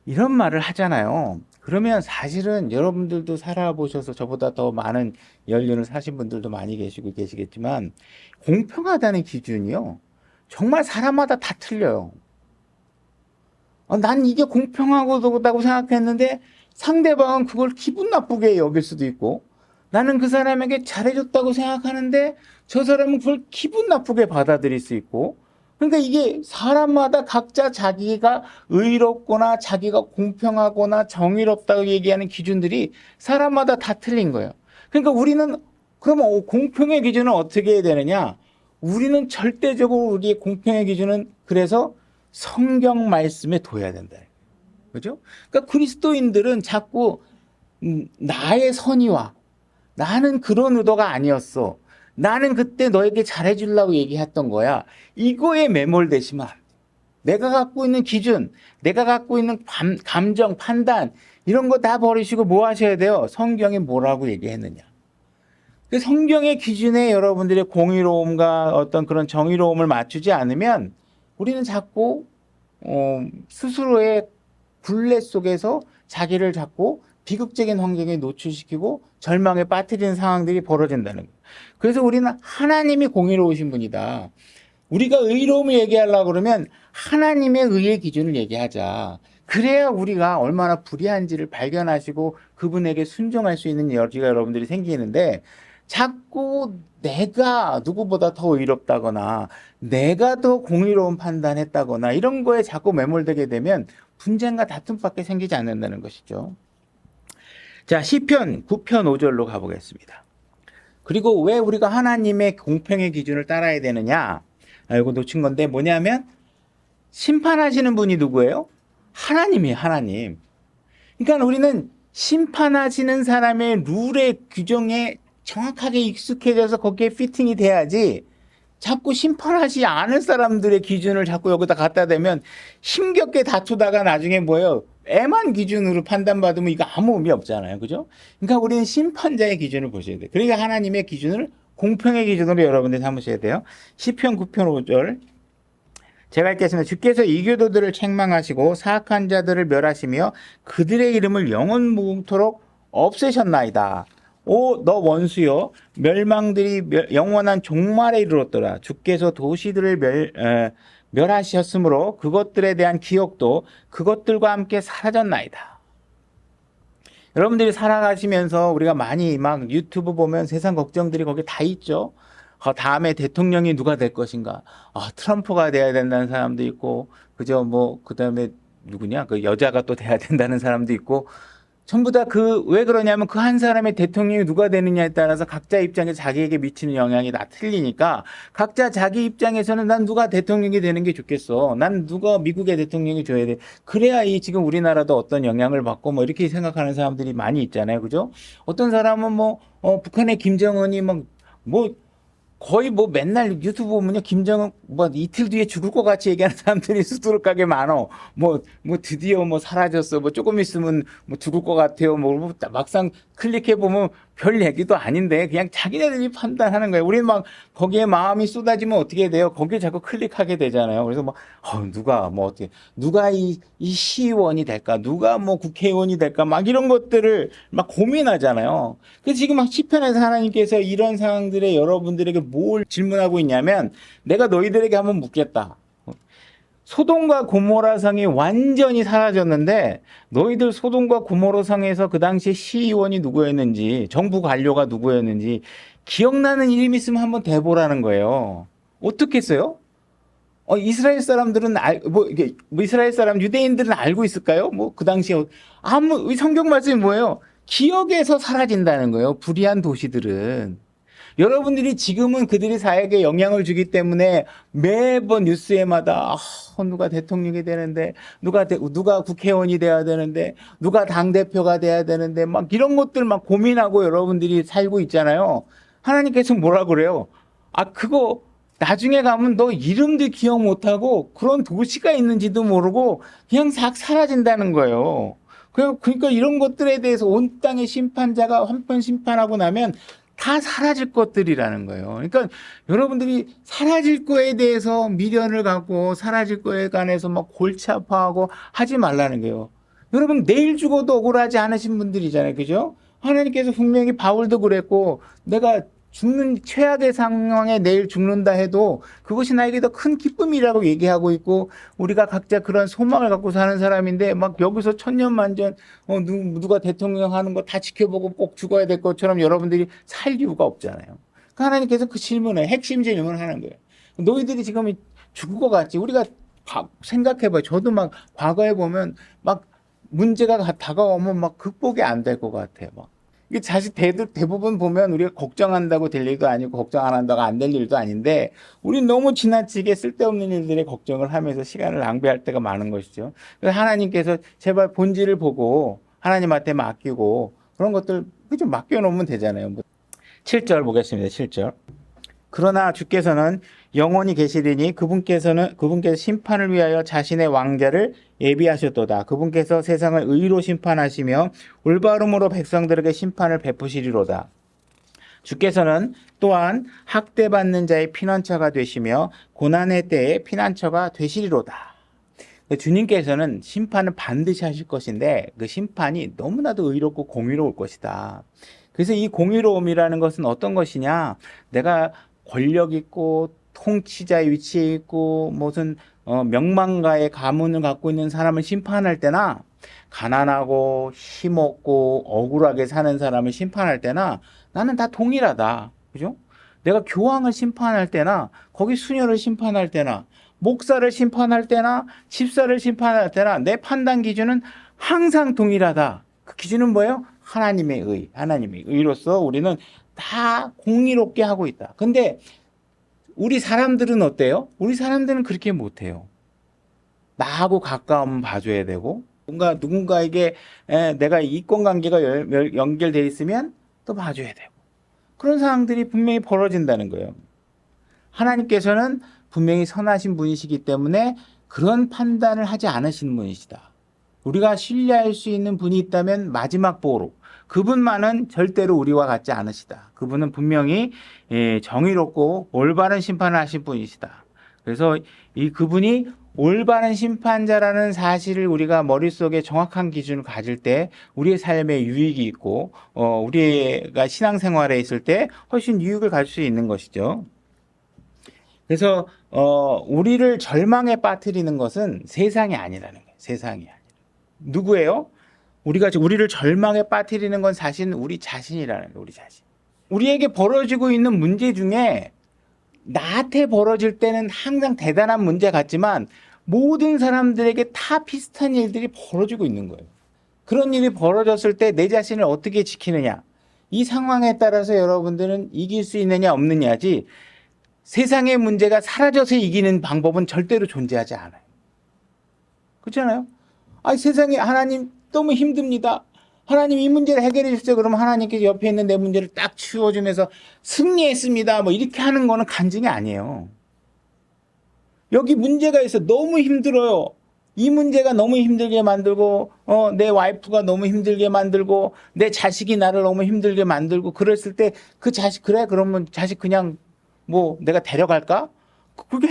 이런 말을 하잖아요. 그러면 사실은 여러분들도 살아보셔서 저보다 더 많은 연륜을 사신 분들도 많이 계시겠지만 공평하다는 기준이요, 정말 사람마다 다 틀려요. 난 이게 공평하다고 생각했는데 상대방은 그걸 기분 나쁘게 여길 수도 있고, 나는 그 사람에게 잘해줬다고 생각하는데 저 사람은 그걸 기분 나쁘게 받아들일 수 있고, 그러니까 이게 사람마다 각자 자기가 의롭거나 자기가 공평하거나 정의롭다고 얘기하는 기준들이 사람마다 다 틀린 거예요. 그러니까 우리는 그럼 공평의 기준은 어떻게 해야 되느냐? 우리는 절대적으로 우리의 공평의 기준은 그래서 성경 말씀에 둬야 된다. 그죠? 그러니까 그리스도인들은 자꾸 나의 선의와 나는 그런 의도가 아니었어. 나는 그때 너에게 잘해주려고 얘기했던 거야. 이거에 매몰되시면 안 돼. 내가 갖고 있는 기준, 내가 갖고 있는 감정, 판단 이런 거 다 버리시고 뭐 하셔야 돼요? 성경이 뭐라고 얘기했느냐. 그 성경의 기준에 여러분들의 공의로움과 어떤 그런 정의로움을 맞추지 않으면 우리는 자꾸 스스로의 굴레 속에서 자기를 자꾸 비극적인 환경에 노출시키고 절망에 빠뜨리는 상황들이 벌어진다는 거예요. 그래서 우리는 하나님이 공의로우신 분이다. 우리가 의로움을 얘기하려고 그러면 하나님의 의의 기준을 얘기하자. 그래야 우리가 얼마나 불의한지를 발견하시고 그분에게 순종할 수 있는 여지가 여러분들이 생기는데 자꾸 내가 누구보다 더 의롭다거나 내가 더 공의로운 판단했다거나 이런 거에 자꾸 매몰되게 되면 분쟁과 다툼밖에 생기지 않는다는 것이죠. 자, 시편 9편 5절로 가보겠습니다. 그리고 왜 우리가 하나님의 공평의 기준을 따라야 되느냐? 이거 놓친 건데 뭐냐면 심판하시는 분이 누구예요? 하나님이에요, 하나님. 그러니까 우리는 심판하시는 사람의 룰의 규정에 정확하게 익숙해져서 거기에 피팅이 돼야지 자꾸 심판하지 않을 사람들의 기준을 자꾸 여기다 갖다 대면 힘겹게 다투다가 나중에 뭐예요? 애만 기준으로 판단받으면 이거 아무 의미 없잖아요. 그죠? 그러니까 우리는 심판자의 기준을 보셔야 돼요. 그러니까 하나님의 기준을 공평의 기준으로 여러분들이 삼으셔야 돼요. 시편 9편 5절 제가 읽겠습니다. 주께서 이교도들을 책망하시고 사악한 자들을 멸하시며 그들의 이름을 영원 무궁토록 없애셨나이다. 오, 너 원수여, 멸망들이 영원한 종말에 이르렀더라. 주께서 도시들을 멸하셨으므로 그것들에 대한 기억도 그것들과 함께 사라졌나이다. 여러분들이 살아가시면서 우리가 많이 막 유튜브 보면 세상 걱정들이 거기 다 있죠. 다음에 대통령이 누가 될 것인가? 트럼프가 돼야 된다는 사람도 있고, 그죠? 뭐, 그 다음에 누구냐? 그 여자가 또 돼야 된다는 사람도 있고, 전부 다 왜 그러냐면 그 한 사람의 대통령이 누가 되느냐에 따라서 각자 입장에서 자기에게 미치는 영향이 다 틀리니까 각자 자기 입장에서는 난 누가 대통령이 되는 게 좋겠어. 난 누가 미국의 대통령이 줘야 돼. 그래야 지금 우리나라도 어떤 영향을 받고 뭐 이렇게 생각하는 사람들이 많이 있잖아요. 그죠? 어떤 사람은 북한의 김정은이 거의 맨날 유튜브 보면요. 김정은 이틀 뒤에 죽을 것 같이 얘기하는 사람들이 수두룩하게 많어. 드디어 사라졌어. 조금 있으면 죽을 것 같아요. 막상 클릭해보면 별 얘기도 아닌데 그냥 자기네들이 판단하는 거예요. 우리는 거기에 마음이 쏟아지면 어떻게 돼요? 거기에 자꾸 클릭하게 되잖아요. 그래서 누가 이 시의원이 될까? 누가 국회의원이 될까? 이런 것들을 고민하잖아요. 그래서 지금 시편에서 하나님께서 이런 상황들에 여러분들에게 뭘 질문하고 있냐면 내가 너희들에게 한번 묻겠다. 소돔과 고모라 성이 완전히 사라졌는데 너희들 소돔과 고모라 성에서 그 당시에 시의원이 누구였는지 정부 관료가 누구였는지 기억나는 이름 있으면 한번 대보라는 거예요. 어떻게 했어요? 이스라엘 사람들은 이스라엘 사람 유대인들은 알고 있을까요? 그 당시에 성경 말씀이 뭐예요? 기억에서 사라진다는 거예요. 불의한 도시들은. 여러분들이 지금은 그들이 사회에 영향을 주기 때문에 매번 뉴스에마다 누가 대통령이 되는데 누가 국회의원이 돼야 되는데 누가 당대표가 돼야 되는데 이런 것들 고민하고 여러분들이 살고 있잖아요. 하나님께서 뭐라 그래요? 그거 나중에 가면 너 이름도 기억 못하고 그런 도시가 있는지도 모르고 그냥 싹 사라진다는 거예요. 그러니까 이런 것들에 대해서 온 땅의 심판자가 한 번 심판하고 나면 다 사라질 것들이라는 거예요. 그러니까 여러분들이 사라질 거에 대해서 미련을 갖고 사라질 거에 관해서 골치 아파하고 하지 말라는 거예요. 여러분 내일 죽어도 억울하지 않으신 분들이잖아요. 그죠? 하나님께서 분명히 바울도 그랬고 내가 죽는 최악의 상황에 내일 죽는다 해도 그것이 나에게 더 큰 기쁨이라고 얘기하고 있고 우리가 각자 그런 소망을 갖고 사는 사람인데 여기서 천년만년 누가 대통령 하는 거 다 지켜보고 꼭 죽어야 될 것처럼 여러분들이 살 이유가 없잖아요. 그러니까 하나님께서 그 질문을 핵심 질문을 하는 거예요. 너희들이 지금 죽을 것 같지? 우리가 생각해봐요. 저도 과거에 보면 문제가 다가오면 극복이 안 될 것 같아요. 이게 사실 대부분 보면 우리가 걱정한다고 될 일도 아니고 걱정 안 한다고 안 될 일도 아닌데 우리 너무 지나치게 쓸데없는 일들에 걱정을 하면서 시간을 낭비할 때가 많은 것이죠. 그래서 하나님께서 제발 본질을 보고 하나님한테 맡기고 그런 것들 좀 맡겨놓으면 되잖아요. 7절 보겠습니다. 7절. 그러나 주께서는 영원히 계시리니 그분께서 심판을 위하여 자신의 왕자를 예비하셨도다. 그분께서 세상을 의로 심판하시며 올바름으로 백성들에게 심판을 베푸시리로다. 주께서는 또한 학대받는 자의 피난처가 되시며 고난의 때에 피난처가 되시리로다. 주님께서는 심판을 반드시 하실 것인데 그 심판이 너무나도 의롭고 공의로울 것이다. 그래서 이 공의로움이라는 것은 어떤 것이냐? 내가 권력 있고 통치자의 위치에 있고 무슨 명망가의 가문을 갖고 있는 사람을 심판할 때나 가난하고 힘없고 억울하게 사는 사람을 심판할 때나 나는 다 동일하다. 그죠? 내가 교황을 심판할 때나 거기 수녀를 심판할 때나 목사를 심판할 때나 집사를 심판할 때나 내 판단 기준은 항상 동일하다. 그 기준은 뭐예요? 하나님의 의로서 우리는 다 공의롭게 하고 있다. 근데 우리 사람들은 어때요? 우리 사람들은 그렇게 못해요. 나하고 가까우면 봐줘야 되고 뭔가 누군가에게 내가 이권관계가 연결되어 있으면 또 봐줘야 되고 그런 상황들이 분명히 벌어진다는 거예요. 하나님께서는 분명히 선하신 분이시기 때문에 그런 판단을 하지 않으시는 분이시다. 우리가 신뢰할 수 있는 분이 있다면 마지막 보호로 그분만은 절대로 우리와 같지 않으시다. 그분은 분명히 정의롭고 올바른 심판을 하신 분이시다. 그래서 그분이 올바른 심판자라는 사실을 우리가 머릿속에 정확한 기준을 가질 때 우리의 삶에 유익이 있고 우리가 신앙생활에 있을 때 훨씬 유익을 가질 수 있는 것이죠. 그래서 우리를 절망에 빠뜨리는 것은 세상이 아니라는 거예요. 세상이 아니라. 누구예요? 우리를 절망에 빠뜨리는 건 사실 우리 자신이라는 거예요. 우리 자신. 우리에게 벌어지고 있는 문제 중에 나한테 벌어질 때는 항상 대단한 문제 같지만 모든 사람들에게 다 비슷한 일들이 벌어지고 있는 거예요. 그런 일이 벌어졌을 때 내 자신을 어떻게 지키느냐. 이 상황에 따라서 여러분들은 이길 수 있느냐 없느냐지 세상의 문제가 사라져서 이기는 방법은 절대로 존재하지 않아요. 그렇잖아요? 세상에 하나님 너무 힘듭니다. 하나님 이 문제를 해결해 주세요. 그러면 하나님께서 옆에 있는 내 문제를 딱 치워주면서 승리했습니다. 뭐 이렇게 하는 거는 간증이 아니에요. 여기 문제가 있어. 너무 힘들어요. 이 문제가 너무 힘들게 만들고 내 와이프가 너무 힘들게 만들고 내 자식이 나를 너무 힘들게 만들고 그랬을 때 그 자식 그래 그러면 자식 그냥 뭐 내가 데려갈까? 그게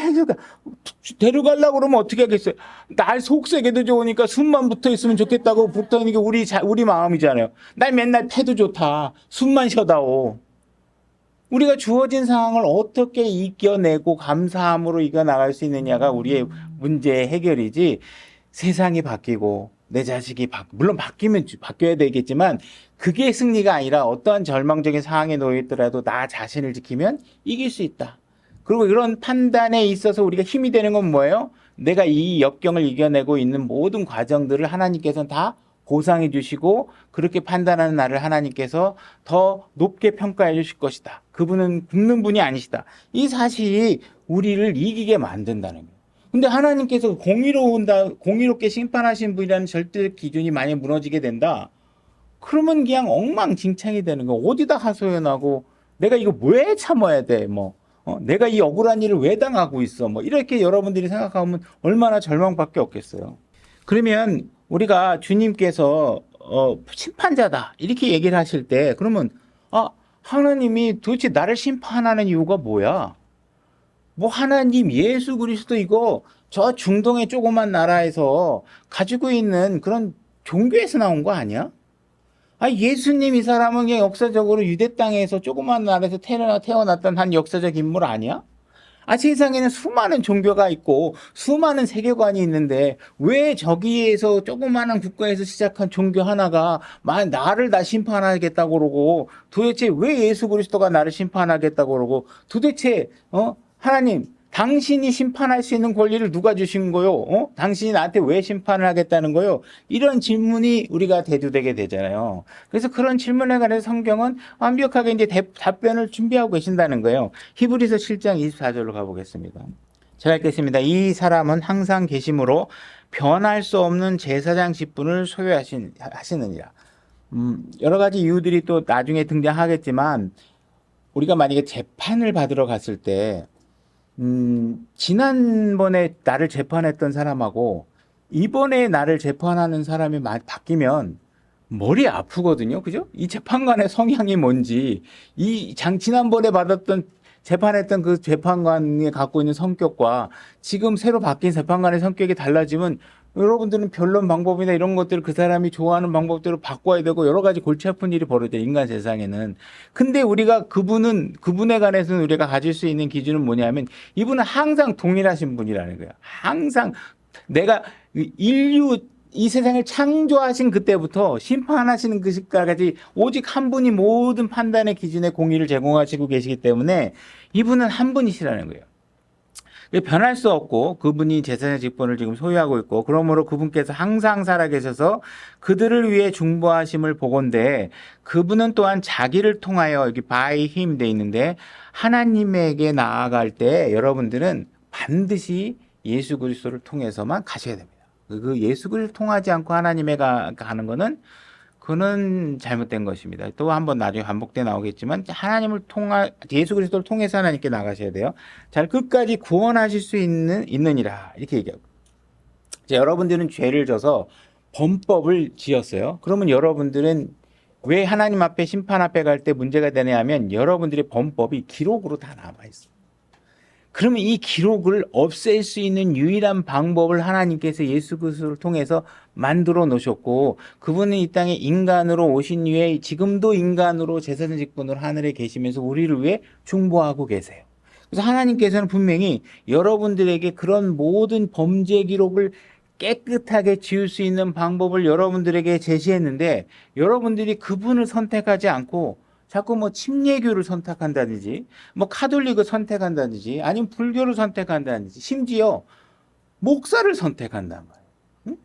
데려가려고 그러면 어떻게 하겠어요? 날 속세게도 좋으니까 숨만 붙어 있으면 좋겠다고 붙어있는 게 우리 마음이잖아요. 날 맨날 패도 좋다. 숨만 쉬어다오. 우리가 주어진 상황을 어떻게 이겨내고 감사함으로 이겨나갈 수 있느냐가 우리의 문제의 해결이지 세상이 바뀌고 내 자식이 물론 바뀌어야 되겠지만 그게 승리가 아니라 어떠한 절망적인 상황에 놓여 있더라도 나 자신을 지키면 이길 수 있다. 그리고 이런 판단에 있어서 우리가 힘이 되는 건 뭐예요? 내가 이 역경을 이겨내고 있는 모든 과정들을 하나님께서는 다 보상해 주시고 그렇게 판단하는 나를 하나님께서 더 높게 평가해 주실 것이다. 그분은 굶는 분이 아니시다. 이 사실이 우리를 이기게 만든다는 거예요. 근데 하나님께서 공의롭게 심판하신 분이라는 절대 기준이 만약 무너지게 된다. 그러면 그냥 엉망진창이 되는 거예요. 어디다 하소연하고 내가 이거 왜 참아야 돼? 내가 이 억울한 일을 왜 당하고 있어? 이렇게 여러분들이 생각하면 얼마나 절망밖에 없겠어요. 그러면 우리가 주님께서 심판자다 이렇게 얘기를 하실 때 그러면 하나님이 도대체 나를 심판하는 이유가 뭐야? 하나님 예수 그리스도 이거 저 중동의 조그만 나라에서 가지고 있는 그런 종교에서 나온 거 아니야? 예수님 이 사람은 그냥 역사적으로 유대 땅에서 조그만 나라에서 태어났던 한 역사적 인물 아니야? 세상에는 수많은 종교가 있고 수많은 세계관이 있는데 왜 저기에서 조그마한 국가에서 시작한 종교 하나가 나를 다 심판하겠다고 그러고 도대체 왜 예수 그리스도가 나를 심판하겠다고 그러고 도대체 하나님 당신이 심판할 수 있는 권리를 누가 주신 거요? 당신이 나한테 왜 심판을 하겠다는 거요? 이런 질문이 우리가 대두되게 되잖아요. 그래서 그런 질문에 관해서 성경은 완벽하게 이제 답변을 준비하고 계신다는 거예요. 히브리서 7장 24절로 가보겠습니다. 제가 읽겠습니다. 이 사람은 항상 계심으로 변할 수 없는 제사장 직분을 소유하시느니라. 여러 가지 이유들이 또 나중에 등장하겠지만 우리가 만약에 재판을 받으러 갔을 때 지난번에 나를 재판했던 사람하고 이번에 나를 재판하는 사람이 바뀌면 머리 아프거든요. 그죠? 이 재판관의 성향이 뭔지, 지난번에 재판했던 그 재판관이 갖고 있는 성격과 지금 새로 바뀐 재판관의 성격이 달라지면 여러분들은 변론 방법이나 이런 것들을 그 사람이 좋아하는 방법대로 바꿔야 되고 여러 가지 골치 아픈 일이 벌어져요. 인간 세상에는. 근데 우리가 그분에 관해서는 우리가 가질 수 있는 기준은 뭐냐면 이분은 항상 동일하신 분이라는 거예요. 항상 내가 이 세상을 창조하신 그때부터 심판하시는 그 시까지 오직 한 분이 모든 판단의 기준에 공의를 제공하시고 계시기 때문에 이분은 한 분이시라는 거예요. 변할 수 없고 그분이 제사장 직분을 지금 소유하고 있고 그러므로 그분께서 항상 살아계셔서 그들을 위해 중보하심을 보건대 그분은 또한 자기를 통하여 여기 by him 돼 있는데 하나님에게 나아갈 때 여러분들은 반드시 예수 그리스도를 통해서만 가셔야 됩니다. 그 예수 그리스도를 통하지 않고 하나님에 가는 거는 그는 잘못된 것입니다. 또 한번 나중에 반복돼 나오겠지만 예수 그리스도를 통해서 하나님께 나가셔야 돼요. 잘 끝까지 구원하실 수 있느니라 이렇게 얘기하고. 자, 여러분들은 죄를 져서 범법을 지었어요. 그러면 여러분들은 왜 하나님 앞에 심판 앞에 갈 때 문제가 되냐 하면 여러분들의 범법이 기록으로 다 남아있어요. 그러면 이 기록을 없앨 수 있는 유일한 방법을 하나님께서 예수 그리스도를 통해서 만들어 놓으셨고 그분은 이 땅에 인간으로 오신 후에 지금도 인간으로 제사장 직분으로 하늘에 계시면서 우리를 위해 중보하고 계세요. 그래서 하나님께서는 분명히 여러분들에게 그런 모든 범죄 기록을 깨끗하게 지울 수 있는 방법을 여러분들에게 제시했는데 여러분들이 그분을 선택하지 않고 자꾸 뭐 침례교를 선택한다든지 뭐 카톨릭을 선택한다든지 아니면 불교를 선택한다든지 심지어 목사를 선택한단 말이에요. 응?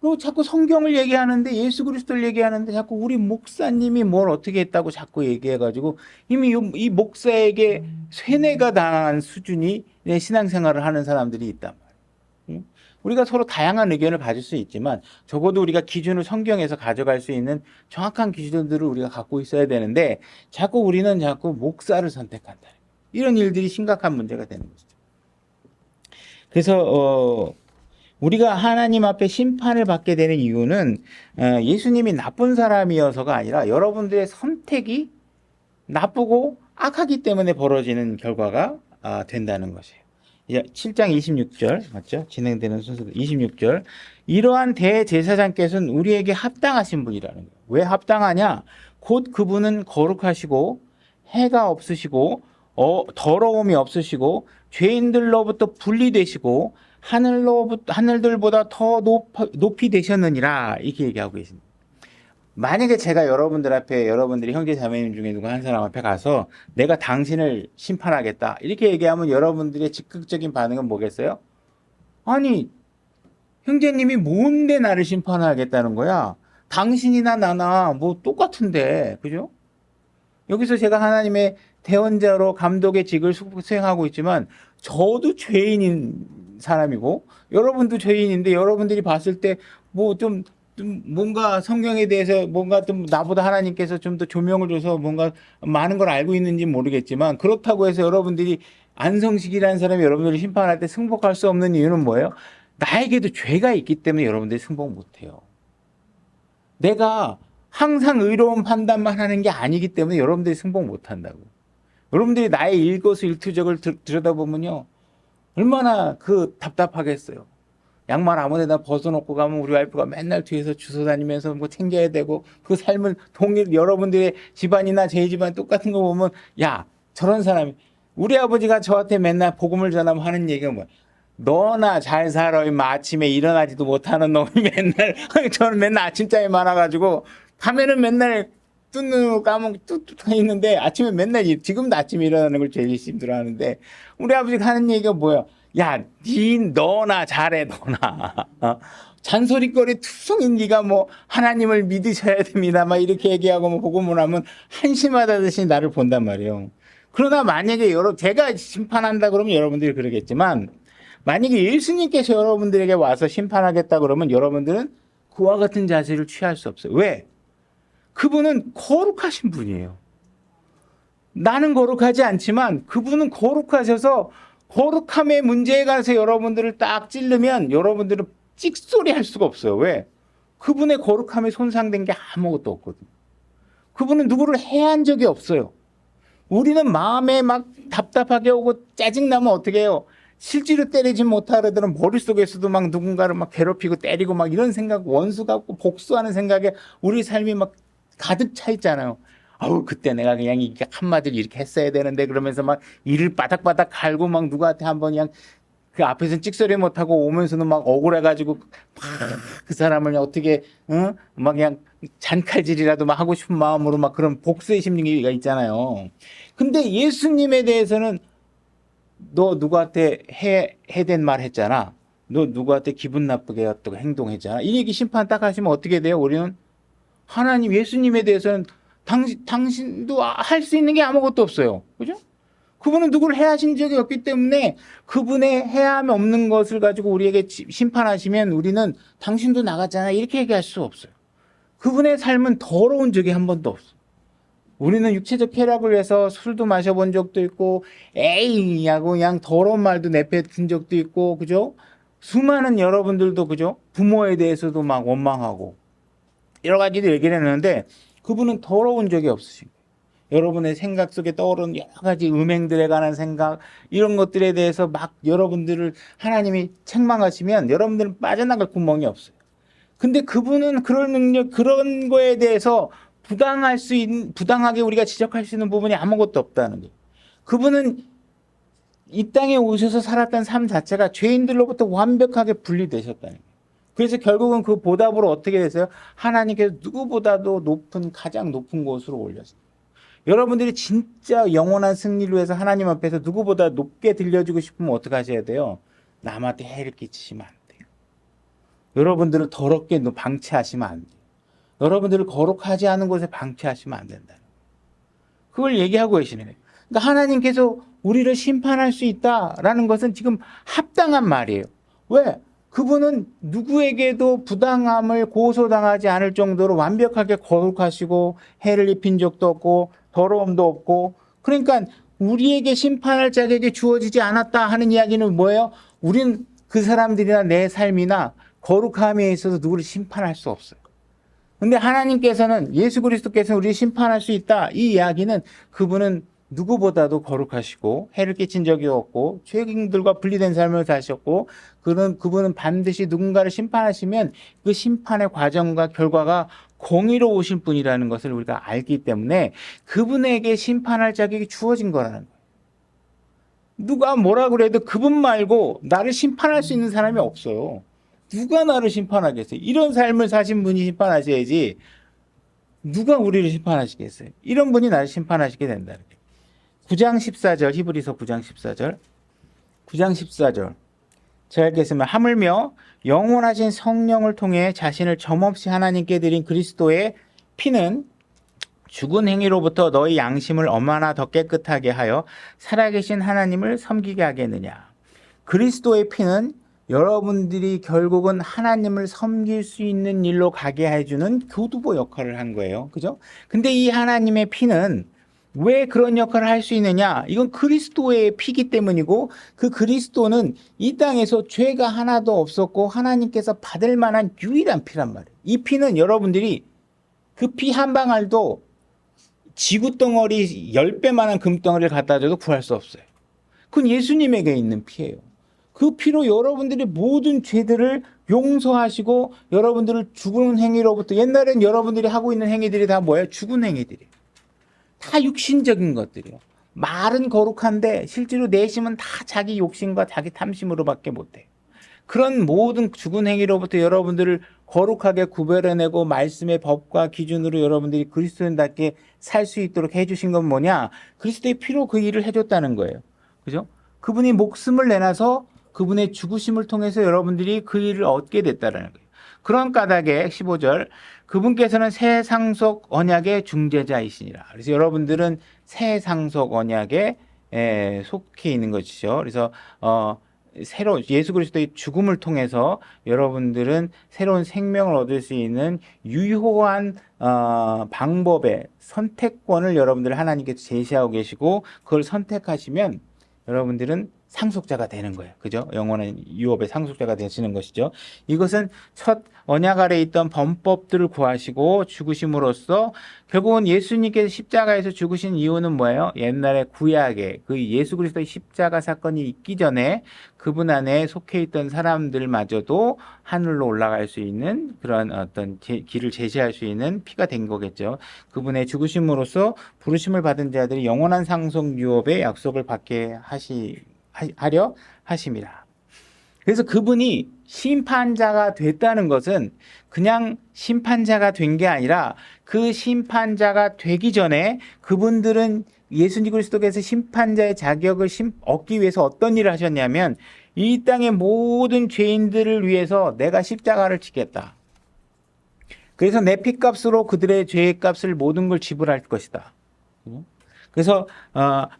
그리고 자꾸 성경을 얘기하는데 예수 그리스도를 얘기하는데 자꾸 우리 목사님이 뭘 어떻게 했다고 자꾸 얘기해가지고 이미 이 목사에게 쇠뇌가 당한 수준이 내 신앙생활을 하는 사람들이 있단 말이에요. 응? 우리가 서로 다양한 의견을 가질 수 있지만 적어도 우리가 기준을 성경에서 가져갈 수 있는 정확한 기준들을 우리가 갖고 있어야 되는데 자꾸 우리는 목사를 선택한다. 이런 일들이 심각한 문제가 되는 것이죠. 그래서 우리가 하나님 앞에 심판을 받게 되는 이유는 예수님이 나쁜 사람이어서가 아니라 여러분들의 선택이 나쁘고 악하기 때문에 벌어지는 결과가 된다는 것이에요. 7장 26절 맞죠? 진행되는 순서도 26절 이러한 대제사장께서는 우리에게 합당하신 분이라는 거예요. 왜 합당하냐? 곧 그분은 거룩하시고 해가 없으시고 더러움이 없으시고 죄인들로부터 분리되시고 하늘들보다 더 높이 되셨느니라 이렇게 얘기하고 계십니다. 만약에 제가 여러분들 앞에 여러분들이 형제 자매님 중에 누구 한 사람 앞에 가서 내가 당신을 심판하겠다 이렇게 얘기하면 여러분들의 즉각적인 반응은 뭐겠어요? 아니 형제님이 뭔데 나를 심판하겠다는 거야? 당신이나 나나 뭐 똑같은데 그죠? 여기서 제가 하나님의 대언자로 감독의 직을 수행하고 있지만 저도 죄인인 사람이고 여러분도 죄인인데 여러분들이 봤을 때 뭐 좀 뭔가 성경에 대해서 뭔가 좀 나보다 하나님께서 좀 더 조명을 줘서 뭔가 많은 걸 알고 있는지 모르겠지만 그렇다고 해서 여러분들이 안성식이라는 사람이 여러분들을 심판할 때 승복할 수 없는 이유는 뭐예요? 나에게도 죄가 있기 때문에 여러분들이 승복 못해요. 내가 항상 의로운 판단만 하는 게 아니기 때문에 여러분들이 승복 못한다고. 여러분들이 나의 일거수일투족을 들여다보면요. 얼마나 답답하겠어요. 양말 아무데나 벗어놓고 가면 우리 와이프가 맨날 뒤에서 주워 다니면서 뭐 챙겨야 되고 그 삶을 여러분들의 집안이나 제 집안 똑같은 거 보면 야 저런 사람이 우리 아버지가 저한테 맨날 복음을 전하면 하는 얘기가 뭐야. 너나 잘 살아 임마 아침에 일어나지도 못하는 놈이 맨날 저는 맨날 아침잠이 많아가지고 밤에는 맨날 뜬 눈으로 감은 뚝뚝 있는데 아침에 맨날 지금도 아침에 일어나는 걸 제일 힘들어하는데 우리 아버지가 하는 얘기가 뭐야? 야, 너나 잘해 너나. 잔소리거리 투성인 네가 뭐 하나님을 믿으셔야 됩니다. 막 이렇게 얘기하고 뭐 복음을 하면 한심하다듯이 나를 본단 말이에요. 그러나 만약에 제가 심판한다 그러면 여러분들이 그러겠지만 만약에 예수님께서 여러분들에게 와서 심판하겠다 그러면 여러분들은 그와 같은 자세를 취할 수 없어요. 왜? 그분은 거룩하신 분이에요. 나는 거룩하지 않지만 그분은 거룩하셔서 거룩함의 문제에 관해서 여러분들을 딱 찌르면 여러분들은 찍소리 할 수가 없어요. 왜? 그분의 거룩함에 손상된 게 아무것도 없거든요. 그분은 누구를 해한 적이 없어요. 우리는 마음에 막 답답하게 오고 짜증나면 어떻게 해요? 실제로 때리지 못하려면 머릿속에서도 막 누군가를 막 괴롭히고 때리고 막 이런 생각, 원수 같고 복수하는 생각에 우리 삶이 막 가득 차 있잖아요. 아우, 그때 내가 그냥 이렇게 한마디를 이렇게 했어야 되는데 그러면서 막 이를 바닥바닥 갈고 막 누구한테 한번 그냥 그 앞에서는 찍소리 못하고 오면서는 막 억울해가지고 막 그 사람을 어떻게, 막 그냥 잔칼질이라도 막 하고 싶은 마음으로 막 그런 복수의 심리가 있잖아요. 근데 예수님에 대해서는 너 누구한테 해댄 말 했잖아. 너 누구한테 기분 나쁘게 어떻게 행동했잖아. 이 얘기 심판 딱 하시면 어떻게 돼요? 우리는 하나님 예수님에 대해서는 당신도 할 수 있는 게 아무것도 없어요. 그죠? 그분은 누구를 해하신 적이 없기 때문에 그분의 해함이 없는 것을 가지고 우리에게 심판하시면 우리는 당신도 나갔잖아 이렇게 얘기할 수 없어요. 그분의 삶은 더러운 적이 한 번도 없어요. 우리는 육체적 쾌락을 위해서 술도 마셔본 적도 있고 에이 하고 그냥 더러운 말도 내뱉은 적도 있고 그죠? 수많은 여러분들도 그죠? 부모에 대해서도 막 원망하고 여러 가지도 얘기를 했는데 그분은 더러운 적이 없으신 거예요. 여러분의 생각 속에 떠오르는 여러 가지 음행들에 관한 생각 이런 것들에 대해서 막 여러분들을 하나님이 책망하시면 여러분들은 빠져나갈 구멍이 없어요. 근데 그분은 그런 능력 그런 거에 대해서 부당하게 우리가 지적할 수 있는 부분이 아무것도 없다는 거예요. 그분은 이 땅에 오셔서 살았던 삶 자체가 죄인들로부터 완벽하게 분리되셨다는 거예요. 그래서 결국은 그 보답으로 어떻게 됐어요? 하나님께서 누구보다도 가장 높은 곳으로 올렸어요. 여러분들이 진짜 영원한 승리를 위해서 하나님 앞에서 누구보다 높게 들려주고 싶으면 어떻게 하셔야 돼요? 남한테 해를 끼치시면 안 돼요. 여러분들을 더럽게 방치하시면 안 돼요. 여러분들을 거룩하지 않은 곳에 방치하시면 안 된다는 거예요. 그걸 얘기하고 계시는 거예요. 그러니까 하나님께서 우리를 심판할 수 있다라는 것은 지금 합당한 말이에요. 왜? 그분은 누구에게도 부당함을 고소당하지 않을 정도로 완벽하게 거룩하시고 해를 입힌 적도 없고 더러움도 없고 그러니까 우리에게 심판할 자격이 주어지지 않았다 하는 이야기는 뭐예요? 우린 그 사람들이나 내 삶이나 거룩함에 있어서 누구를 심판할 수 없어요. 근데 하나님께서는 예수 그리스도께서는 우리를 심판할 수 있다. 이 이야기는 그분은 누구보다도 거룩하시고 해를 끼친 적이 없고 죄인들과 분리된 삶을 사셨고 그분은 반드시 누군가를 심판하시면 그 심판의 과정과 결과가 공의로우신 분이라는 것을 우리가 알기 때문에 그분에게 심판할 자격이 주어진 거라는 거예요. 누가 뭐라 그래도 그분 말고 나를 심판할 수 있는 사람이 없어요. 누가 나를 심판하겠어요? 이런 삶을 사신 분이 심판하셔야지 누가 우리를 심판하시겠어요? 이런 분이 나를 심판하시게 된다는 거예요. 9장 14절 히브리서 9장 14절 9장 14절 제가 읽겠습니다. 하물며 영원하신 성령을 통해 자신을 점없이 하나님께 드린 그리스도의 피는 죽은 행위로부터 너희 양심을 얼마나 더 깨끗하게 하여 살아계신 하나님을 섬기게 하겠느냐. 그리스도의 피는 여러분들이 결국은 하나님을 섬길 수 있는 일로 가게 해주는 교두보 역할을 한 거예요. 그죠? 근데 이 하나님의 피는 왜 그런 역할을 할 수 있느냐? 이건 그리스도의 피기 때문이고 그 그리스도는 이 땅에서 죄가 하나도 없었고 하나님께서 받을 만한 유일한 피란 말이에요. 이 피는 여러분들이 그 피 한 방울도 지구 덩어리 10배만한 금덩어리를 갖다 줘도 구할 수 없어요. 그건 예수님에게 있는 피예요. 그 피로 여러분들이 모든 죄들을 용서하시고 여러분들을 죽은 행위로부터 옛날엔 여러분들이 하고 있는 행위들이 다 뭐예요? 죽은 행위들이에요. 다 육신적인 것들이에요. 말은 거룩한데 실제로 내심은 다 자기 욕심과 자기 탐심으로밖에 못해요. 그런 모든 죽은 행위로부터 여러분들을 거룩하게 구별해내고 말씀의 법과 기준으로 여러분들이 그리스도인답게 살 수 있도록 해주신 건 뭐냐? 그리스도의 피로 그 일을 해줬다는 거예요. 그죠? 그분이 목숨을 내놔서 그분의 죽으심을 통해서 여러분들이 그 일을 얻게 됐다는 거예요. 그런 까닭에 15절 그분께서는 새 상속 언약의 중재자이시니라. 그래서 여러분들은 새 상속 언약에 속해 있는 것이죠. 그래서 새로 예수 그리스도의 죽음을 통해서 여러분들은 새로운 생명을 얻을 수 있는 유효한 방법의 선택권을 여러분들 하나님께서 제시하고 계시고 그걸 선택하시면 여러분들은 상속자가 되는 거예요. 그죠? 영원한 유업의 상속자가 되시는 것이죠. 이것은 첫 언약 아래에 있던 범법들을 구하시고 죽으심으로써 결국은 예수님께서 십자가에서 죽으신 이유는 뭐예요? 옛날에 구약에 그 예수 그리스도의 십자가 사건이 있기 전에 그분 안에 속해 있던 사람들마저도 하늘로 올라갈 수 있는 그런 어떤 길을 제시할 수 있는 피가 된 거겠죠. 그분의 죽으심으로써 부르심을 받은 자들이 영원한 상속 유업의 약속을 받게 하려 하심이라. 그래서 그분이 심판자가 됐다는 것은 그냥 심판자가 된 게 아니라 그 심판자가 되기 전에 그분들은 예수님 그리스도께서 심판자의 자격을 얻기 위해서 어떤 일을 하셨냐면 이 땅의 모든 죄인들을 위해서 내가 십자가를 지겠다. 그래서 내 피값으로 그들의 죄의 값을 모든 걸 지불할 것이다. 그래서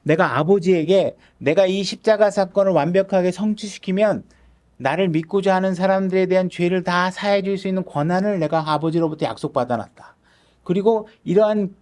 내가 아버지에게 내가 이 십자가 사건을 완벽하게 성취시키면 나를 믿고자 하는 사람들에 대한 죄를 다 사해 줄 수 있는 권한을 내가 아버지로부터 약속받아 놨다. 그리고 이러한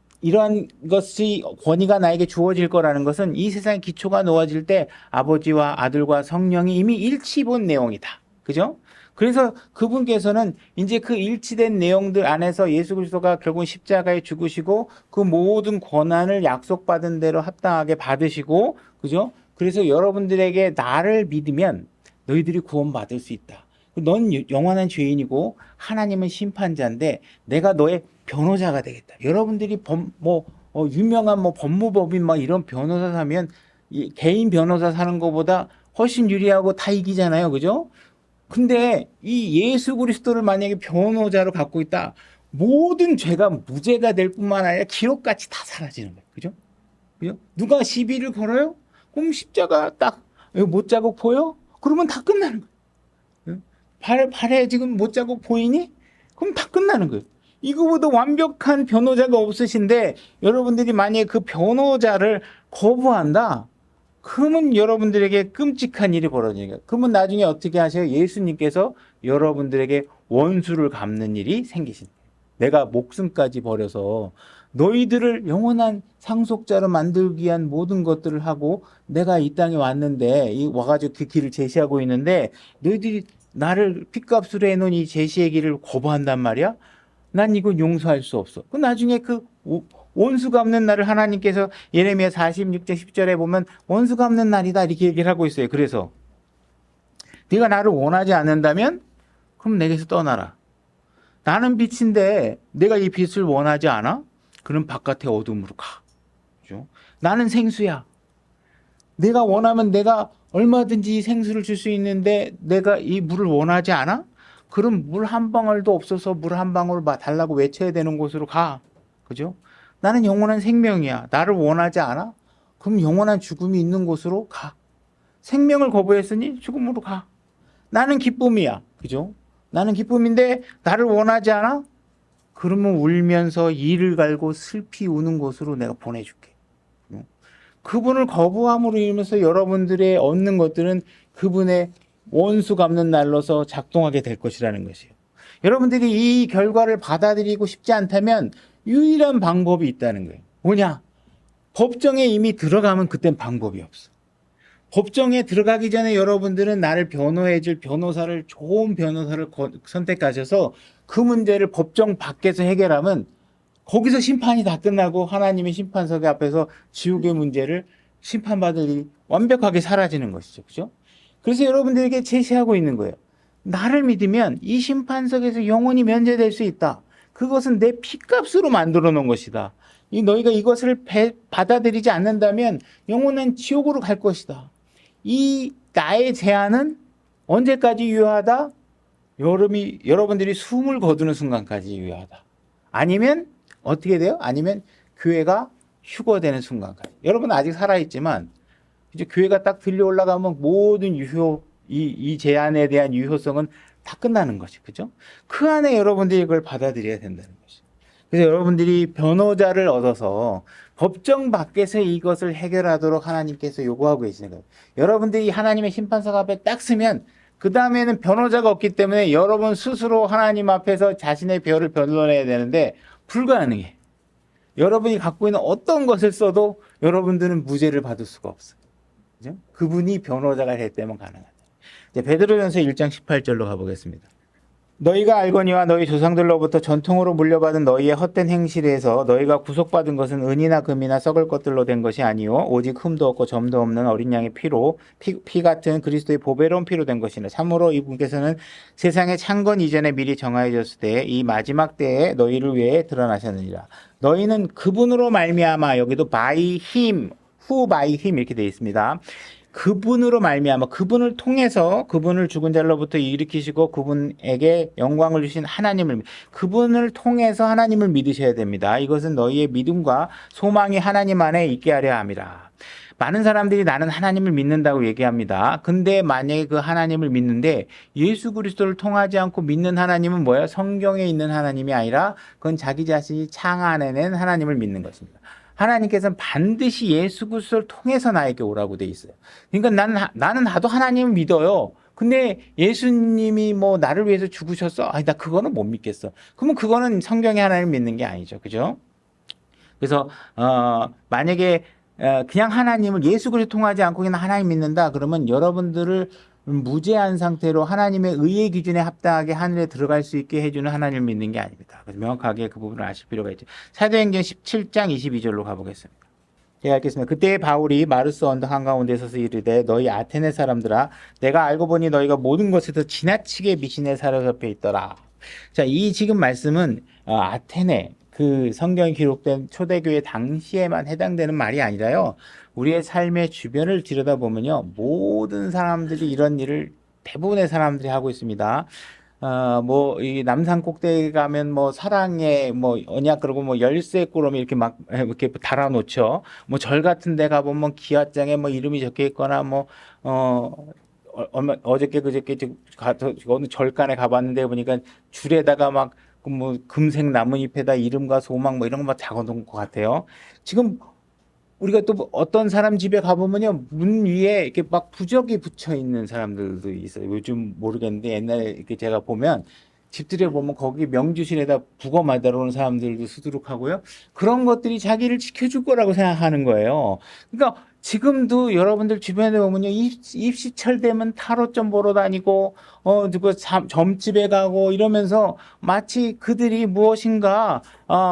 것이 권위가 나에게 주어질 거라는 것은 이 세상의 기초가 놓아질 때 아버지와 아들과 성령이 이미 일치 본 내용이다. 그죠? 그래서 그분께서는 이제 그 일치된 내용들 안에서 예수 그리스도가 결국 십자가에 죽으시고 그 모든 권한을 약속받은 대로 합당하게 받으시고, 그죠? 그래서 여러분들에게 나를 믿으면 너희들이 구원받을 수 있다. 넌 영원한 죄인이고 하나님은 심판자인데 내가 너의 변호자가 되겠다. 여러분들이 유명한 법무법인 이런 변호사 사면 개인 변호사 사는 것보다 훨씬 유리하고 다 이기잖아요. 그죠? 근데 이 예수 그리스도를 만약에 변호자로 갖고 있다. 모든 죄가 무죄가 될 뿐만 아니라 기록같이 다 사라지는 거예요. 그죠? 그죠? 누가 시비를 걸어요? 그럼 십자가 딱 못자국 보여? 그러면 다 끝나는 거예요. 발에 지금 못자국 보이니? 그럼 다 끝나는 거예요. 이거보다 완벽한 변호자가 없으신데 여러분들이 만약에 그 변호자를 거부한다. 그러면 여러분들에게 끔찍한 일이 벌어지니까. 그러면 나중에 어떻게 하세요? 예수님께서 여러분들에게 원수를 갚는 일이 생기신 거예요. 내가 목숨까지 버려서 너희들을 영원한 상속자로 만들기 위한 모든 것들을 하고 내가 이 땅에 왔는데 와가지고 그 길을 제시하고 있는데 너희들이 나를 핏값으로 해놓은 이 제시의 길을 거부한단 말이야? 난 이거 용서할 수 없어. 그 나중에 그 원수 갚는 날을 하나님께서 예레미야 46장 10절에 보면 원수 갚는 날이다 이렇게 얘기를 하고 있어요. 그래서 네가 나를 원하지 않는다면 그럼 내게서 떠나라. 나는 빛인데 내가 이 빛을 원하지 않아? 그럼 바깥의 어둠으로 가. 그죠? 나는 생수야. 내가 원하면 내가 얼마든지 생수를 줄 수 있는데 내가 이 물을 원하지 않아? 그럼 물 한 방울도 없어서 물 한 방울 달라고 외쳐야 되는 곳으로 가. 그죠? 나는 영원한 생명이야. 나를 원하지 않아? 그럼 영원한 죽음이 있는 곳으로 가. 생명을 거부했으니 죽음으로 가. 나는 기쁨이야. 그죠? 나는 기쁨인데 나를 원하지 않아? 그러면 울면서 이를 갈고 슬피 우는 곳으로 내가 보내줄게. 그분을 거부함으로 인해서 여러분들의 얻는 것들은 그분의 원수 갚는 날로서 작동하게 될 것이라는 것이에요. 여러분들이 이 결과를 받아들이고 싶지 않다면 유일한 방법이 있다는 거예요. 뭐냐? 법정에 이미 들어가면 그땐 방법이 없어. 법정에 들어가기 전에 여러분들은 나를 변호해줄 변호사를 좋은 변호사를 선택하셔서 그 문제를 법정 밖에서 해결하면 거기서 심판이 다 끝나고 하나님의 심판석 앞에서 지옥의 문제를 심판받을 일이 완벽하게 사라지는 것이죠. 그죠? 그래서 여러분들에게 제시하고 있는 거예요. 나를 믿으면 이 심판석에서 영원히 면제될 수 있다. 그것은 내 피값으로 만들어 놓은 것이다. 너희가 이것을 받아들이지 않는다면 영원한 지옥으로 갈 것이다. 이 나의 제안은 언제까지 유효하다? 여러분들이 숨을 거두는 순간까지 유효하다. 아니면 어떻게 돼요? 아니면 교회가 휴거되는 순간까지. 여러분 아직 살아있지만 이제 교회가 딱 들려 올라가면 모든 이 제안에 대한 유효성은 다 끝나는 거지. 그죠? 그 안에 여러분들이 이걸 받아들여야 된다는 거지. 그래서 여러분들이 변호자를 얻어서 법정 밖에서 이것을 해결하도록 하나님께서 요구하고 계시는 거예요. 여러분들이 하나님의 심판석 앞에 딱 쓰면 그 다음에는 변호자가 없기 때문에 여러분 스스로 하나님 앞에서 자신의 배를 변론해야 되는데 불가능해. 여러분이 갖고 있는 어떤 것을 써도 여러분들은 무죄를 받을 수가 없어요. 그죠? 그분이 변호자가 될 때만 가능하다. 이제 베드로전서 1장 18절로 가보겠습니다. 너희가 알거니와 너희 조상들로부터 전통으로 물려받은 너희의 헛된 행실에서 너희가 구속받은 것은 은이나 금이나 썩을 것들로 된 것이 아니요 오직 흠도 없고 점도 없는 어린 양의 피로 피 같은 그리스도의 보배로운 피로 된 것이라. 참으로 이분께서는 세상의 창건 이전에 미리 정하여졌을 때 이 마지막 때에 너희를 위해 드러나셨느니라. 너희는 그분으로 말미암아, 여기도 by him, who by him 이렇게 되어 있습니다. 그분으로 말미암아, 그분을 통해서 그분을 죽은 자로부터 일으키시고 그분에게 영광을 주신 하나님을, 그분을 통해서 하나님을 믿으셔야 됩니다. 이것은 너희의 믿음과 소망이 하나님 안에 있게 하려 함이라. 많은 사람들이 나는 하나님을 믿는다고 얘기합니다. 근데 만약에 그 하나님을 믿는데 예수 그리스도를 통하지 않고 믿는 하나님은 뭐예요? 성경에 있는 하나님이 아니라 그건 자기 자신이 창안해낸 하나님을 믿는 것입니다. 하나님께서는 반드시 예수 그리스도를 통해서 나에게 오라고 돼 있어요. 그러니까 나는 나도 하나님을 믿어요. 근데 예수님이 뭐 나를 위해서 죽으셨어? 아니, 나 그거는 못 믿겠어. 그러면 그거는 성경의 하나님을 믿는 게 아니죠. 그죠? 그래서 만약에 그냥 하나님을 예수 그리스도 통하지 않고 그냥 하나님 믿는다 그러면 여러분들을 무죄한 상태로 하나님의 의의 기준에 합당하게 하늘에 들어갈 수 있게 해주는 하나님을 믿는 게 아닙니다. 그래서 명확하게 그 부분을 아실 필요가 있죠. 사도행전 17장 22절로 가보겠습니다. 제가 읽겠습니다. 그때 바울이 마르스 언덕 한가운데 서서 이르되 너희 아테네 사람들아, 내가 알고 보니 너희가 모든 것에서 지나치게 미신에 사로잡혀 있더라. 자, 이 지금 말씀은 아테네, 그 성경에 기록된 초대교회 당시에만 해당되는 말이 아니라요. 우리의 삶의 주변을 들여다보면요. 모든 사람들이 이런 일을 대부분의 사람들이 하고 있습니다. 이 남산 꼭대기 가면 뭐 사랑의 뭐 언약 그러고 뭐 열쇠 꾸러미 이렇게 막 이렇게 달아놓죠. 뭐 절 같은 데 가보면 기와장에 뭐 이름이 적혀 있거나 어저께 그저께 어느 절간에 가봤는데 보니까 줄에다가 막 뭐 금색 나뭇잎에다 이름과 소망 뭐 이런 거 막 적어놓은 것 같아요. 지금 우리가 또 어떤 사람 집에 가보면요, 문 위에 이렇게 막 부적이 붙여 있는 사람들도 있어요. 요즘 모르겠는데 옛날에 이렇게 제가 보면 집들에 보면 거기 명주실에다 북어 마다로는 사람들도 수두룩하고요. 그런 것들이 자기를 지켜줄 거라고 생각하는 거예요. 그러니까 지금도 여러분들 주변에 보면요, 입시철 되면 타로점 보러 다니고, 점집에 가고 이러면서 마치 그들이 무엇인가,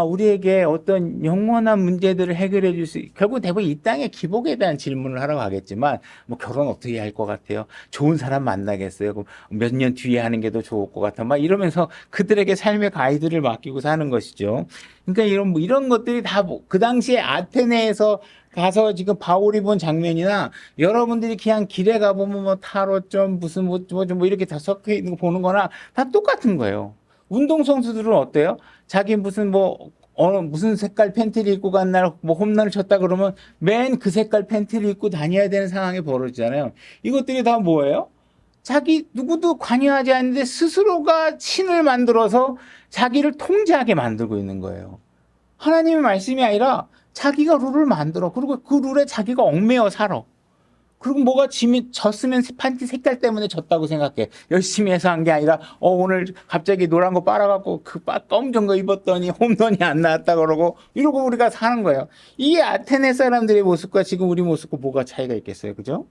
우리에게 어떤 영원한 문제들을 해결해 줄 수, 결국 대부분 이 땅의 기복에 대한 질문을 하러 가겠지만, 뭐 결혼 어떻게 할 것 같아요? 좋은 사람 만나겠어요? 그럼 몇 년 뒤에 하는 게 더 좋을 것 같아? 막 이러면서 그들에게 삶의 가이드를 맡기고 사는 것이죠. 그러니까 이런 것들이 다 그 당시에 아테네에서 가서 지금 바울이 본 장면이나 여러분들이 그냥 길에 가보면 뭐 타로점 무슨 뭐 이렇게 다 섞여 있는 거 보는 거나 다 똑같은 거예요. 운동선수들은 어때요? 자기 무슨 색깔 팬티를 입고 간 날 뭐 홈런을 쳤다 그러면 맨 그 색깔 팬티를 입고 다녀야 되는 상황이 벌어지잖아요. 이것들이 다 뭐예요? 자기 누구도 관여하지 않는데 스스로가 신을 만들어서 자기를 통제하게 만들고 있는 거예요. 하나님의 말씀이 아니라 자기가 룰을 만들어. 그리고 그 룰에 자기가 얽매여 살아. 그리고 뭐가 졌으면 판티 색깔 때문에 졌다고 생각해. 열심히 해서 한 게 아니라, 오늘 갑자기 노란 거 빨아갖고 검정 거 입었더니 홈런이 안 나왔다 그러고, 이러고 우리가 사는 거예요. 이게 아테네 사람들의 모습과 지금 우리 모습과 뭐가 차이가 있겠어요. 그죠?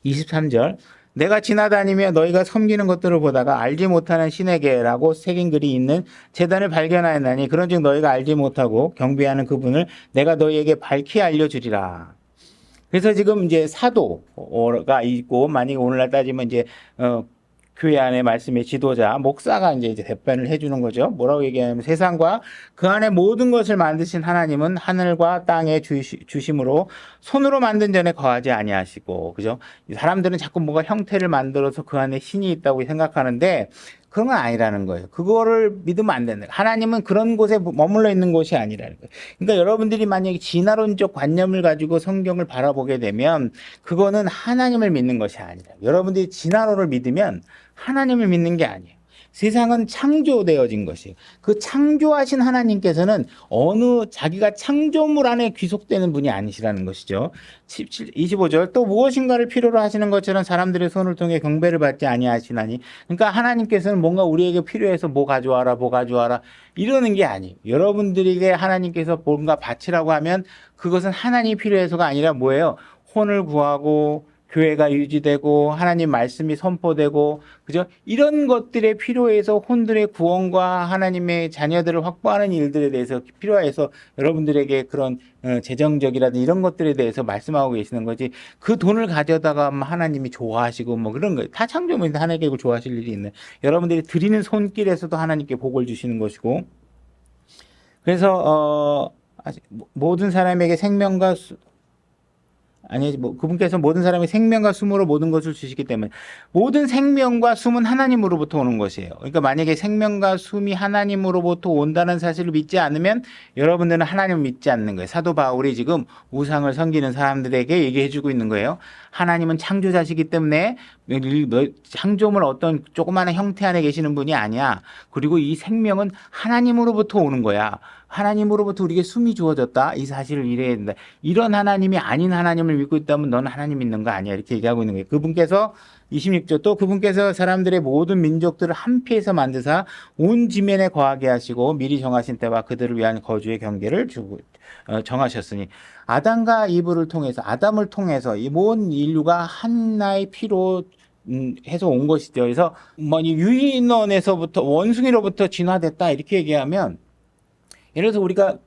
23절. 내가 지나다니며 너희가 섬기는 것들을 보다가 알지 못하는 신에게라고 새긴 글이 있는 제단을 발견하였나니 그런즉 너희가 알지 못하고 경배하는 그분을 내가 너희에게 밝히 알려주리라. 그래서 지금 이제 사도가 있고, 만약에 오늘날 따지면 이제 교회 안에 말씀의 지도자, 목사가 이제 대변을 해주는 거죠. 뭐라고 얘기하냐면 세상과 그 안에 모든 것을 만드신 하나님은 하늘과 땅의 주심으로 손으로 만든 전에 거하지 아니하시고, 그죠? 사람들은 자꾸 뭐가 형태를 만들어서 그 안에 신이 있다고 생각하는데 그런 건 아니라는 거예요. 그거를 믿으면 안 된다. 하나님은 그런 곳에 머물러 있는 곳이 아니라는 거예요. 그러니까 여러분들이 만약에 진화론적 관념을 가지고 성경을 바라보게 되면 그거는 하나님을 믿는 것이 아니라, 여러분들이 진화론을 믿으면 하나님을 믿는 게 아니에요. 세상은 창조되어진 것이에요. 그 창조하신 하나님께서는 자기가 창조물 안에 귀속되는 분이 아니시라는 것이죠. 25절, 또 무엇인가를 필요로 하시는 것처럼 사람들의 손을 통해 경배를 받지 아니하시나니. 그러니까 하나님께서는 뭔가 우리에게 필요해서 뭐 가져와라 이러는 게 아니에요. 여러분들에게 하나님께서 뭔가 바치라고 하면 그것은 하나님이 필요해서가 아니라 뭐예요? 혼을 구하고 교회가 유지되고 하나님 말씀이 선포되고, 그죠? 이런 것들에 필요해서 혼들의 구원과 하나님의 자녀들을 확보하는 일들에 대해서 필요해서 여러분들에게 그런 재정적이라든 이런 것들에 대해서 말씀하고 계시는 거지. 그 돈을 가져다가 하나님이 좋아하시고 뭐 그런 거예요. 다 창조물인데 하나님께 그걸 좋아하실 일이 있네. 여러분들이 드리는 손길에서도 하나님께 복을 주시는 것이고. 그래서 모든 사람에게 생명과 그분께서 모든 사람의 생명과 숨으로 모든 것을 주시기 때문에, 모든 생명과 숨은 하나님으로부터 오는 것이에요. 그러니까 만약에 생명과 숨이 하나님으로부터 온다는 사실을 믿지 않으면 여러분들은 하나님을 믿지 않는 거예요. 사도 바울이 지금 우상을 섬기는 사람들에게 얘기해 주고 있는 거예요. 하나님은 창조자시기 때문에 창조물 어떤 조그마한 형태 안에 계시는 분이 아니야. 그리고 이 생명은 하나님으로부터 오는 거야. 하나님으로부터 우리에게 숨이 주어졌다. 이 사실을 이해해야 된다. 이런 하나님이 아닌 하나님을 믿고 있다면 너는 하나님 믿는 거 아니야. 이렇게 얘기하고 있는 거예요. 그분께서 26절, 또 그분께서 사람들의 모든 민족들을 한 피에서 만드사 온 지면에 거하게 하시고 미리 정하신 때와 그들을 위한 거주의 경계를 정하셨으니, 아담과 이브를 통해서, 아담을 통해서 이 모든 인류가 하나의 피로 해서 온 것이죠. 그래서 유인원에서부터 원숭이로부터 진화됐다 이렇게 얘기하면, 예를 들어서 우리가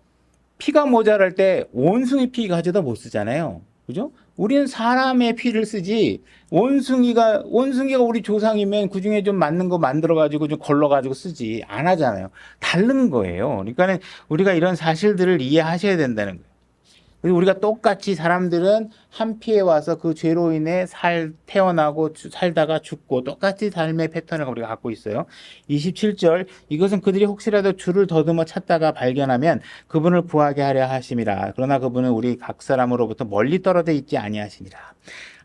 피가 모자랄 때 원숭이 피 가져다 못 쓰잖아요. 그죠? 우리는 사람의 피를 쓰지, 원숭이가 우리 조상이면 그 중에 좀 맞는 거 만들어가지고 좀 걸러가지고 쓰지 안 하잖아요. 다른 거예요. 그러니까 우리가 이런 사실들을 이해하셔야 된다는 거예요. 그래서 우리가 똑같이 사람들은 한 피에 와서 그 죄로 인해 태어나고 살다가 죽고 똑같이 삶의 패턴을 우리가 갖고 있어요. 27절, 이것은 그들이 혹시라도 주를 더듬어 찾다가 발견하면 그분을 구하게 하려 하심이라. 그러나 그분은 우리 각 사람으로부터 멀리 떨어져 있지 아니하시니라.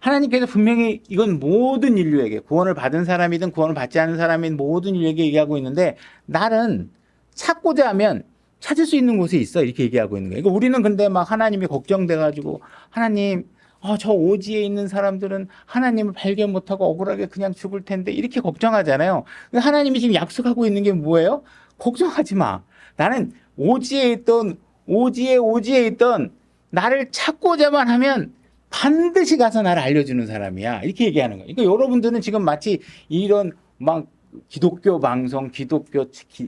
하나님께서 분명히 이건 모든 인류에게, 구원을 받은 사람이든 구원을 받지 않은 사람이든 모든 인류에게 얘기하고 있는데, 나는 찾고자 하면 찾을 수 있는 곳에 있어 이렇게 얘기하고 있는 거예요. 그러니까 우리는 근데 막 하나님이 걱정돼가지고, 하나님 저 오지에 있는 사람들은 하나님을 발견 못하고 억울하게 그냥 죽을 텐데 이렇게 걱정하잖아요. 하나님이 지금 약속하고 있는 게 뭐예요? 걱정하지 마. 나는 오지에 있던 나를 찾고자만 하면 반드시 가서 나를 알려주는 사람이야 이렇게 얘기하는 거예요. 그러니까 여러분들은 지금 마치 이런 막 기독교 방송, 기독교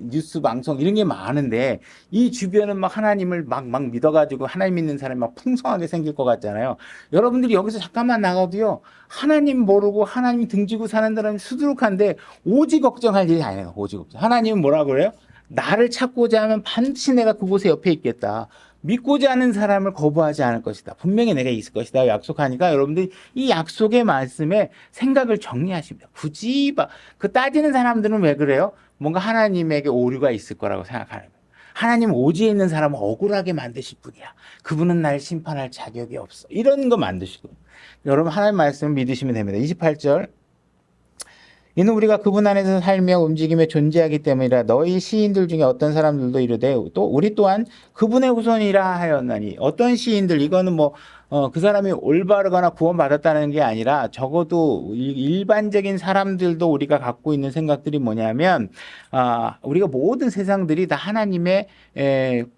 뉴스 방송 이런 게 많은데, 이 주변은 막 하나님을 막 믿어가지고 하나님 믿는 사람이 막 풍성하게 생길 것 같잖아요. 여러분들이 여기서 잠깐만 나가도요, 하나님 모르고 하나님 등지고 사는 사람이 수두룩한데 오지 걱정할 일이 아니에요. 오지 걱정. 하나님은 뭐라고 그래요? 나를 찾고자 하면 반드시 내가 그곳에 옆에 있겠다. 믿고자 하는 사람을 거부하지 않을 것이다. 분명히 내가 있을 것이다. 약속하니까 여러분들이 이 약속의 말씀에 생각을 정리하십니다. 굳이 따지는 사람들은 왜 그래요? 뭔가 하나님에게 오류가 있을 거라고 생각하는 거예요. 하나님 오지에 있는 사람을 억울하게 만드실 분이야. 그분은 날 심판할 자격이 없어. 이런 거 만드시고. 여러분 하나님 말씀을 믿으시면 됩니다. 28절. 이는 우리가 그분 안에서 살며 움직이며 존재하기 때문이라. 너희 시인들 중에 어떤 사람들도 이르되 또 우리 또한 그분의 후손이라 하였나니. 어떤 시인들, 이거는 그 사람이 올바르거나 구원받았다는 게 아니라 적어도 일반적인 사람들도 우리가 갖고 있는 생각들이 뭐냐면, 우리가 모든 세상들이 다 하나님의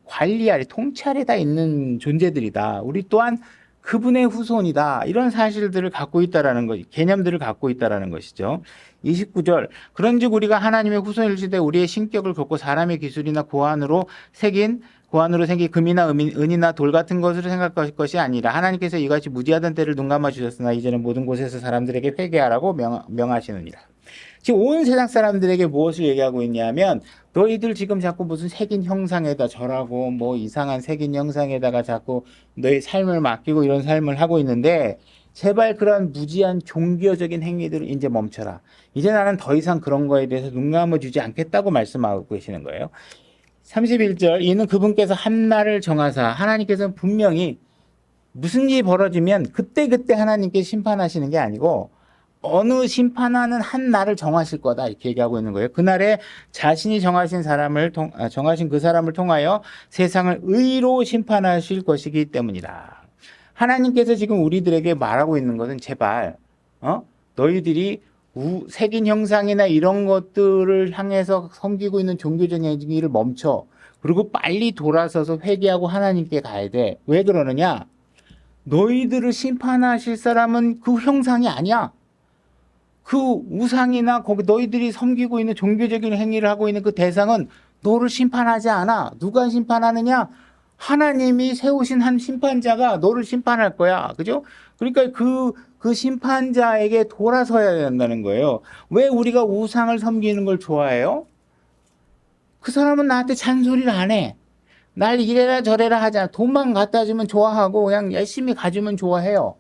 관리 아래, 통치 아래 다 있는 존재들이다. 우리 또한 그분의 후손이다. 이런 사실들을 갖고 있다라는 것, 개념들을 갖고 있다라는 것이죠. 29절. 그런즉 우리가 하나님의 후손일지되 우리의 신격을 걷고 사람의 기술이나 고안으로 생긴 금이나 은이나 돌 같은 것으로 생각할 것이 아니라 하나님께서 이같이 무지하던 때를 눈감아 주셨으나 이제는 모든 곳에서 사람들에게 회개하라고 명하시느니라. 지금 온 세상 사람들에게 무엇을 얘기하고 있냐면 너희들 지금 자꾸 무슨 색인 형상에다 절하고 뭐 이상한 색인 형상에다가 자꾸 너희 삶을 맡기고 이런 삶을 하고 있는데 제발 그런 무지한 종교적인 행위들을 이제 멈춰라. 이제 나는 더 이상 그런 거에 대해서 눈 감아주지 않겠다고 말씀하고 계시는 거예요. 31절 이는 그분께서 한 날을 정하사 하나님께서는 분명히 무슨 일이 벌어지면 그때그때 하나님께 심판하시는 게 아니고 어느 심판하는 한 날을 정하실 거다 이렇게 얘기하고 있는 거예요. 그날에 자신이 정하신 정하신 그 사람을 통하여 세상을 의로 심판하실 것이기 때문이다. 하나님께서 지금 우리들에게 말하고 있는 것은 제발 너희들이 색인 형상이나 이런 것들을 향해서 섬기고 있는 종교적인 행위를 멈춰. 그리고 빨리 돌아서서 회개하고 하나님께 가야 돼. 왜 그러느냐? 너희들을 심판하실 사람은 그 형상이 아니야. 그 우상이나 거기 너희들이 섬기고 있는 종교적인 행위를 하고 있는 그 대상은 너를 심판하지 않아. 누가 심판하느냐? 하나님이 세우신 한 심판자가 너를 심판할 거야. 그죠? 그러니까 그 심판자에게 돌아서야 된다는 거예요. 왜 우리가 우상을 섬기는 걸 좋아해요? 그 사람은 나한테 잔소리를 안 해. 날 이래라 저래라 하잖아. 돈만 갖다 주면 좋아하고 그냥 열심히 가주면 좋아해요.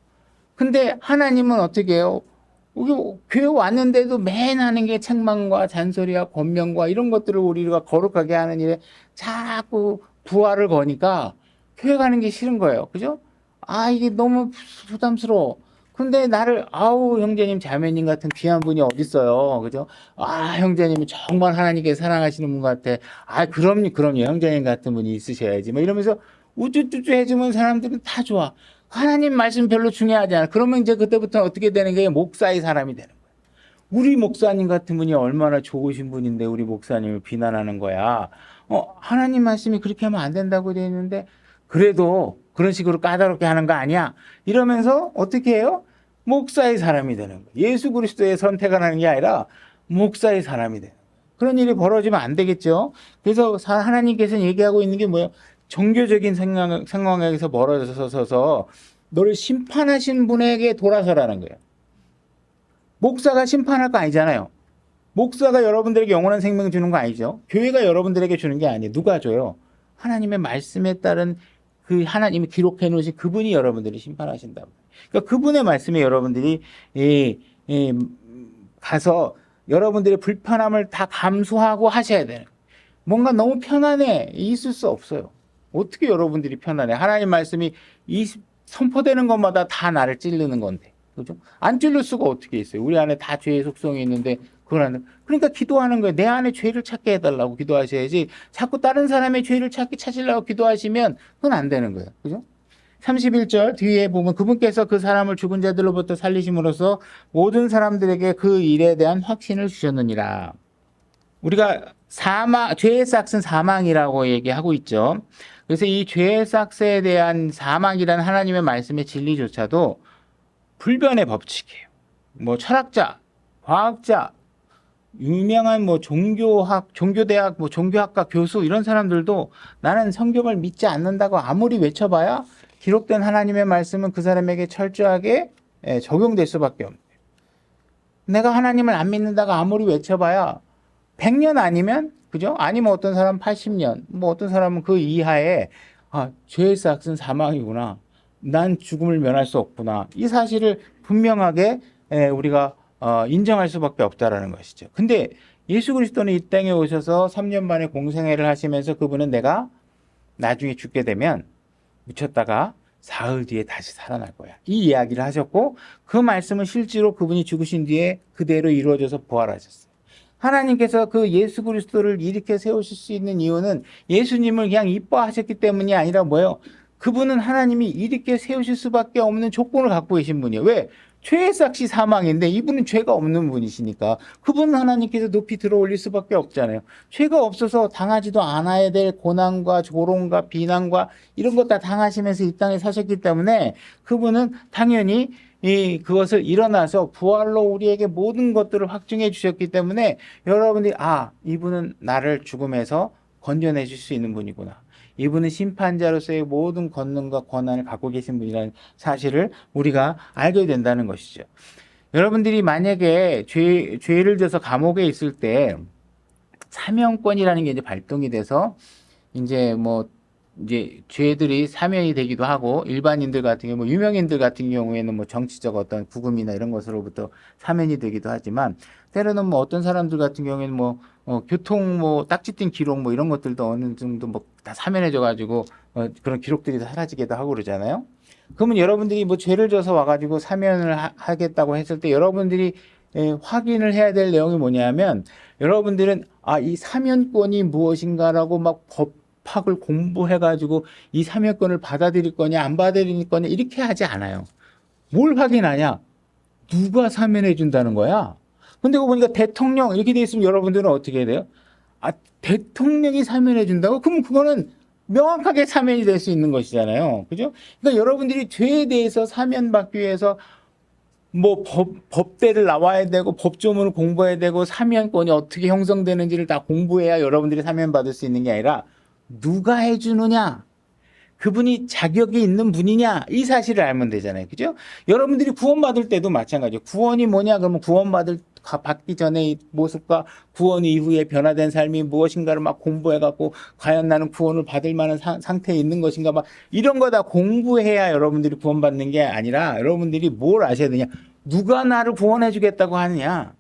근데 하나님은 어떻게 해요? 우리 교회 왔는데도 맨 하는 게 책망과 잔소리와 권면과 이런 것들을 우리가 거룩하게 하는 일에 자꾸 부활을 거니까 교회 가는 게 싫은 거예요. 그죠? 아, 이게 너무 부담스러워. 근데 나를, 아우, 형제님, 자매님 같은 귀한 분이 어딨어요. 그죠? 아, 형제님은 정말 하나님께 사랑하시는 분 같아. 아, 그럼요. 형제님 같은 분이 있으셔야지. 뭐 이러면서 우쭈쭈쭈 해주면 사람들은 다 좋아. 하나님 말씀 별로 중요하지 않아. 그러면 이제 그때부터 어떻게 되는 게 목사의 사람이 되는 거야. 우리 목사님 같은 분이 얼마나 좋으신 분인데 우리 목사님을 비난하는 거야. 하나님 말씀이 그렇게 하면 안 된다고 되어 있는데 그래도 그런 식으로 까다롭게 하는 거 아니야. 이러면서 어떻게 해요? 목사의 사람이 되는 거야. 예수 그리스도의 선택을 하는 게 아니라 목사의 사람이 되는 거야. 그런 일이 벌어지면 안 되겠죠. 그래서 하나님께서는 얘기하고 있는 게 뭐예요? 종교적인 상황에서 멀어져서 너를 심판하신 분에게 돌아서라는 거예요. 목사가 심판할 거 아니잖아요. 목사가 여러분들에게 영원한 생명 주는 거 아니죠. 교회가 여러분들에게 주는 게 아니에요. 누가 줘요? 하나님의 말씀에 따른 그 하나님이 기록해 놓으신 그분이 여러분들을 심판하신다. 그러니까 그분의 말씀에 여러분들이 가서 여러분들의 불편함을 다 감수하고 하셔야 되는 거예요. 뭔가 너무 편안해 있을 수 없어요. 어떻게 여러분들이 편안해? 하나님 말씀이 선포되는 것마다 다 나를 찌르는 건데. 그죠? 안 찔릴 수가 어떻게 있어요? 우리 안에 다 죄의 속성이 있는데 그러니까 기도하는 거예요. 내 안에 죄를 찾게 해달라고 기도하셔야지 자꾸 다른 사람의 죄를 찾으려고 기도하시면 그건 안 되는 거예요. 그죠? 31절 뒤에 보면 그분께서 그 사람을 죽은 자들로부터 살리심으로써 모든 사람들에게 그 일에 대한 확신을 주셨느니라. 우리가 죄의 삭은 사망이라고 얘기하고 있죠. 그래서 이 죄의 삭스에 대한 사망이라는 하나님의 말씀의 진리조차도 불변의 법칙이에요. 뭐 철학자, 과학자, 유명한 뭐 종교대학, 뭐 종교학과 교수 이런 사람들도 나는 성경을 믿지 않는다고 아무리 외쳐봐야 기록된 하나님의 말씀은 그 사람에게 철저하게 적용될 수밖에 없는 거예요. 내가 하나님을 안 믿는다고 아무리 외쳐봐야 100년 아니면 그죠? 아니면 어떤 사람은 80년, 뭐 어떤 사람은 그 이하에 죄의 삭은 사망이구나. 난 죽음을 면할 수 없구나. 이 사실을 분명하게 우리가 인정할 수밖에 없다라는 것이죠. 근데 예수 그리스도는 이 땅에 오셔서 3년 만에 공생애를 하시면서 그분은 내가 나중에 죽게 되면 묻혔다가 사흘 뒤에 다시 살아날 거야. 이 이야기를 하셨고 그 말씀은 실제로 그분이 죽으신 뒤에 그대로 이루어져서 부활하셨어요. 하나님께서 그 예수 그리스도를 일으켜 세우실 수 있는 이유는 예수님을 그냥 이뻐하셨기 때문이 아니라 뭐예요? 그분은 하나님이 일으켜 세우실 수밖에 없는 조건을 갖고 계신 분이에요. 왜? 죄의 삭시 사망인데 이분은 죄가 없는 분이시니까 그분은 하나님께서 높이 들어 올릴 수밖에 없잖아요. 죄가 없어서 당하지도 않아야 될 고난과 조롱과 비난과 이런 것 다 당하시면서 이 땅에 사셨기 때문에 그분은 당연히 그것을 일어나서 부활로 우리에게 모든 것들을 확증해 주셨기 때문에 여러분들이 이분은 나를 죽음에서 건져내 줄 수 있는 분이구나. 이분은 심판자로서의 모든 권능과 권한을 갖고 계신 분이라는 사실을 우리가 알게 된다는 것이죠. 여러분들이 만약에 죄를 져서 감옥에 있을 때 사면권이라는 게 이제 발동이 돼서 이제 뭐 이제 죄들이 사면이 되기도 하고 일반인들 같은 경우 뭐 유명인들 같은 경우에는 뭐 정치적 어떤 구금이나 이런 것으로부터 사면이 되기도 하지만 때로는 뭐 어떤 사람들 같은 경우에는 뭐 교통 뭐 딱지 띈 기록 뭐 이런 것들도 어느 정도 뭐 다 사면해져 가지고 그런 기록들이 사라지기도 하고 그러잖아요. 그러면 여러분들이 뭐 죄를 져서 와가지고 사면을 하겠다고 했을 때 여러분들이 확인을 해야 될 내용이 뭐냐면 여러분들은 이 사면권이 무엇인가라고 막 법학을 공부해가지고 이 사면권을 받아들일 거냐 안 받아들일 거냐 이렇게 하지 않아요. 뭘 확인하냐? 누가 사면해 준다는 거야? 근데 그거 보니까 대통령 이렇게 돼 있으면 여러분들은 어떻게 해야 돼요? 대통령이 사면해 준다고? 그럼 그거는 명확하게 사면이 될 수 있는 것이잖아요. 그죠? 그러니까 여러분들이 죄에 대해서 사면받기 위해서 뭐 법대를 나와야 되고 법조문을 공부해야 되고 사면권이 어떻게 형성되는지를 다 공부해야 여러분들이 사면받을 수 있는 게 아니라 누가 해주느냐? 그분이 자격이 있는 분이냐 이 사실을 알면 되잖아요. 그죠? 여러분들이 구원받을 때도 마찬가지예요. 구원이 뭐냐 그러면 받기 전의 모습과 구원 이후에 변화된 삶이 무엇인가를 막 공부해갖고 과연 나는 구원을 받을 만한 상태에 있는 것인가 막 이런 거 다 공부해야 여러분들이 구원받는 게 아니라 여러분들이 뭘 아셔야 되냐? 누가 나를 구원해 주겠다고 하느냐?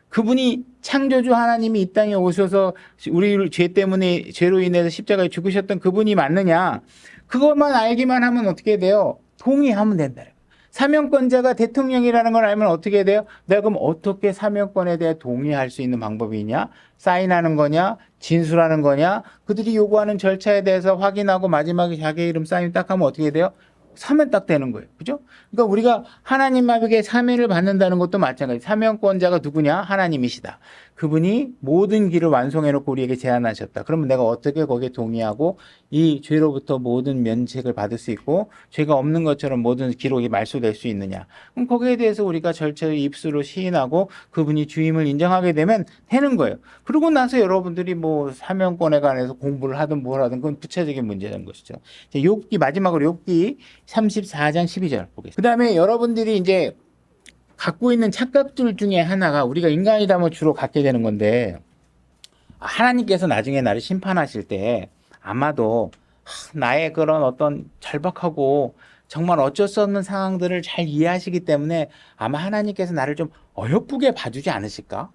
그분이 창조주 하나님이 이 땅에 오셔서 우리 죄 때문에 죄로 인해서 십자가에 죽으셨던 그분이 맞느냐? 그것만 알기만 하면 어떻게 돼요? 동의하면 된다. 사면권자가 대통령이라는 걸 알면 어떻게 돼요? 내가 그럼 어떻게 사면권에 대해 동의할 수 있는 방법이 있냐? 사인하는 거냐? 진술하는 거냐? 그들이 요구하는 절차에 대해서 확인하고 마지막에 자기 이름 사인 딱 하면 어떻게 돼요? 사면 딱 되는 거예요. 그죠? 그러니까 우리가 하나님에게 사면을 받는다는 것도 마찬가지. 사면권자가 누구냐? 하나님이시다. 그분이 모든 길을 완성해 놓고 우리에게 제안하셨다. 그러면 내가 어떻게 거기에 동의하고 이 죄로부터 모든 면책을 받을 수 있고 죄가 없는 것처럼 모든 기록이 말소될 수 있느냐. 그럼 거기에 대해서 우리가 절차의 입수로 시인하고 그분이 주임을 인정하게 되면 되는 거예요. 그러고 나서 여러분들이 뭐 사면권에 관해서 공부를 하든 뭘 하든 그건 부차적인 문제라는 것이죠. 욥기 마지막으로 욥기 34장 12절 보겠습니다. 그 다음에 여러분들이 이제 갖고 있는 착각들 중에 하나가 우리가 인간이라면 주로 갖게 되는 건데 하나님께서 나중에 나를 심판하실 때 아마도 나의 그런 어떤 절박하고 정말 어쩔 수 없는 상황들을 잘 이해하시기 때문에 아마 하나님께서 나를 좀 어여쁘게 봐주지 않으실까?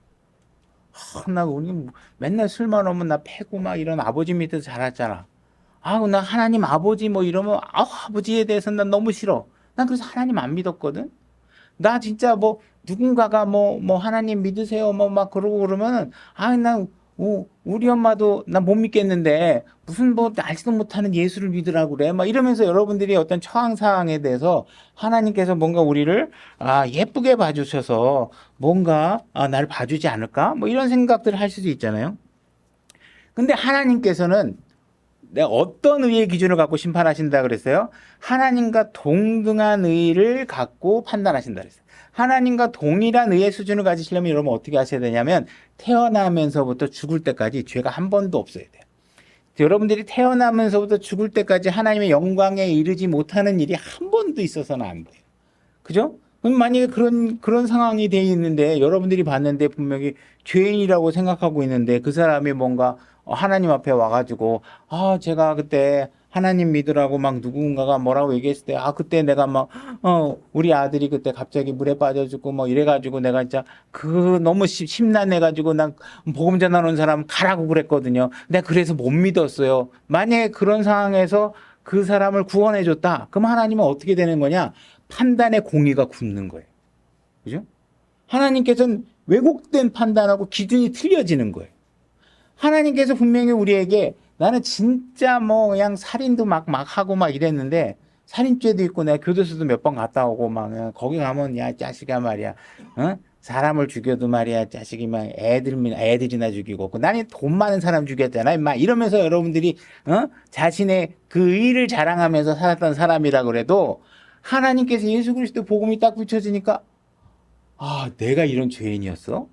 나 우리 맨날 술만 오면 나 패고 막 이런 아버지 밑에서 자랐잖아. 나 하나님 아버지 뭐 이러면 아버지에 대해서는 난 너무 싫어. 난 그래서 하나님 안 믿었거든. 나 진짜 뭐 누군가가 뭐 하나님 믿으세요 뭐 막 그러고 그러면 난 우리 엄마도 난 못 믿겠는데 무슨 뭐 알지도 못하는 예수를 믿으라고 그래 막 이러면서 여러분들이 어떤 처한 상황에 대해서 하나님께서 뭔가 우리를 예쁘게 봐주셔서 뭔가 나를 봐주지 않을까 뭐 이런 생각들을 할 수도 있잖아요. 근데 하나님께서는 내가 어떤 의의 기준을 갖고 심판하신다 그랬어요? 하나님과 동등한 의를 갖고 판단하신다 그랬어요. 하나님과 동일한 의의 수준을 가지시려면 여러분 어떻게 하셔야 되냐면 태어나면서부터 죽을 때까지 죄가 한 번도 없어야 돼요. 여러분들이 태어나면서부터 죽을 때까지 하나님의 영광에 이르지 못하는 일이 한 번도 있어서는 안 돼요. 그죠? 그럼 만약에 그런 상황이 돼 있는데 여러분들이 봤는데 분명히 죄인이라고 생각하고 있는데 그 사람이 뭔가 하나님 앞에 와가지고 제가 그때 하나님 믿으라고 막 누군가가 뭐라고 얘기했을 때 그때 내가 막 우리 아들이 그때 갑자기 물에 빠져 죽고 뭐 이래가지고 내가 진짜 너무 심란해가지고 난 복음 전하는 사람 가라고 그랬거든요. 내가 그래서 못 믿었어요. 만약에 그런 상황에서 그 사람을 구원해 줬다. 그럼 하나님은 어떻게 되는 거냐? 판단의 공의가 굳는 거예요. 그죠? 하나님께서는 왜곡된 판단하고 기준이 틀려지는 거예요. 하나님께서 분명히 우리에게 나는 진짜 뭐 그냥 살인도 막 하고 막 이랬는데 살인죄도 있고 내가 교도소도 몇 번 갔다 오고 막 거기 가면 야 자식아 말이야 사람을 죽여도 말이야 자식이 막 애들이나 죽이고 나는 돈 많은 사람 죽였잖아 막 이러면서 여러분들이 자신의 그 의를 자랑하면서 살았던 사람이라 그래도 하나님께서 예수 그리스도 복음이 딱 붙여지니까 내가 이런 죄인이었어?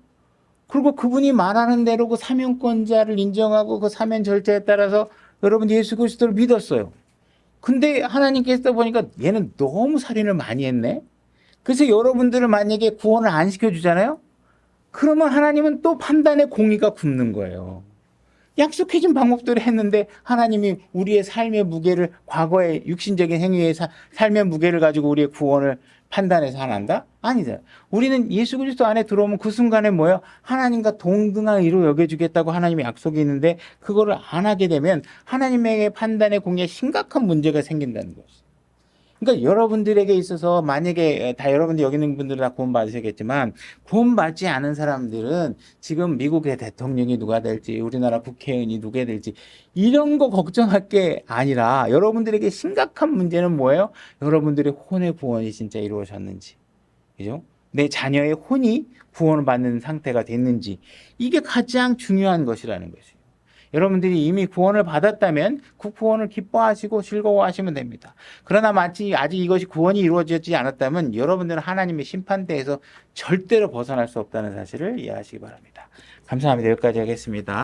그리고 그분이 말하는 대로 그 사면권자를 인정하고 그 사면 절차에 따라서 여러분 예수 그리스도를 믿었어요. 근데 하나님께서 보니까 얘는 너무 살인을 많이 했네. 그래서 여러분들을 만약에 구원을 안 시켜주잖아요? 그러면 하나님은 또 판단의 공의가 굽는 거예요. 약속해준 방법대로 했는데 하나님이 우리의 삶의 무게를 과거의 육신적인 행위의 삶의 무게를 가지고 우리의 구원을 판단해서 하나한다? 아니다. 우리는 예수 그리스도 안에 들어오면 그 순간에 뭐예요? 하나님과 동등한 의로 여겨주겠다고 하나님의 약속이 있는데 그거를 안 하게 되면 하나님의 판단의 공의에 심각한 문제가 생긴다는 것이죠. 그러니까 여러분들에게 있어서 만약에 다 여러분들 여기 있는 분들은 다 구원 받으시겠지만 구원 받지 않은 사람들은 지금 미국의 대통령이 누가 될지 우리나라 국회의원이 누가 될지 이런 거 걱정할 게 아니라 여러분들에게 심각한 문제는 뭐예요? 여러분들의 혼의 구원이 진짜 이루어졌는지, 그죠? 내 자녀의 혼이 구원을 받는 상태가 됐는지 이게 가장 중요한 것이라는 것이에요. 여러분들이 이미 구원을 받았다면 그 구원을 기뻐하시고 즐거워하시면 됩니다. 그러나 마치 아직 이것이 구원이 이루어지지 않았다면 여러분들은 하나님의 심판대에서 절대로 벗어날 수 없다는 사실을 이해하시기 바랍니다. 감사합니다. 여기까지 하겠습니다.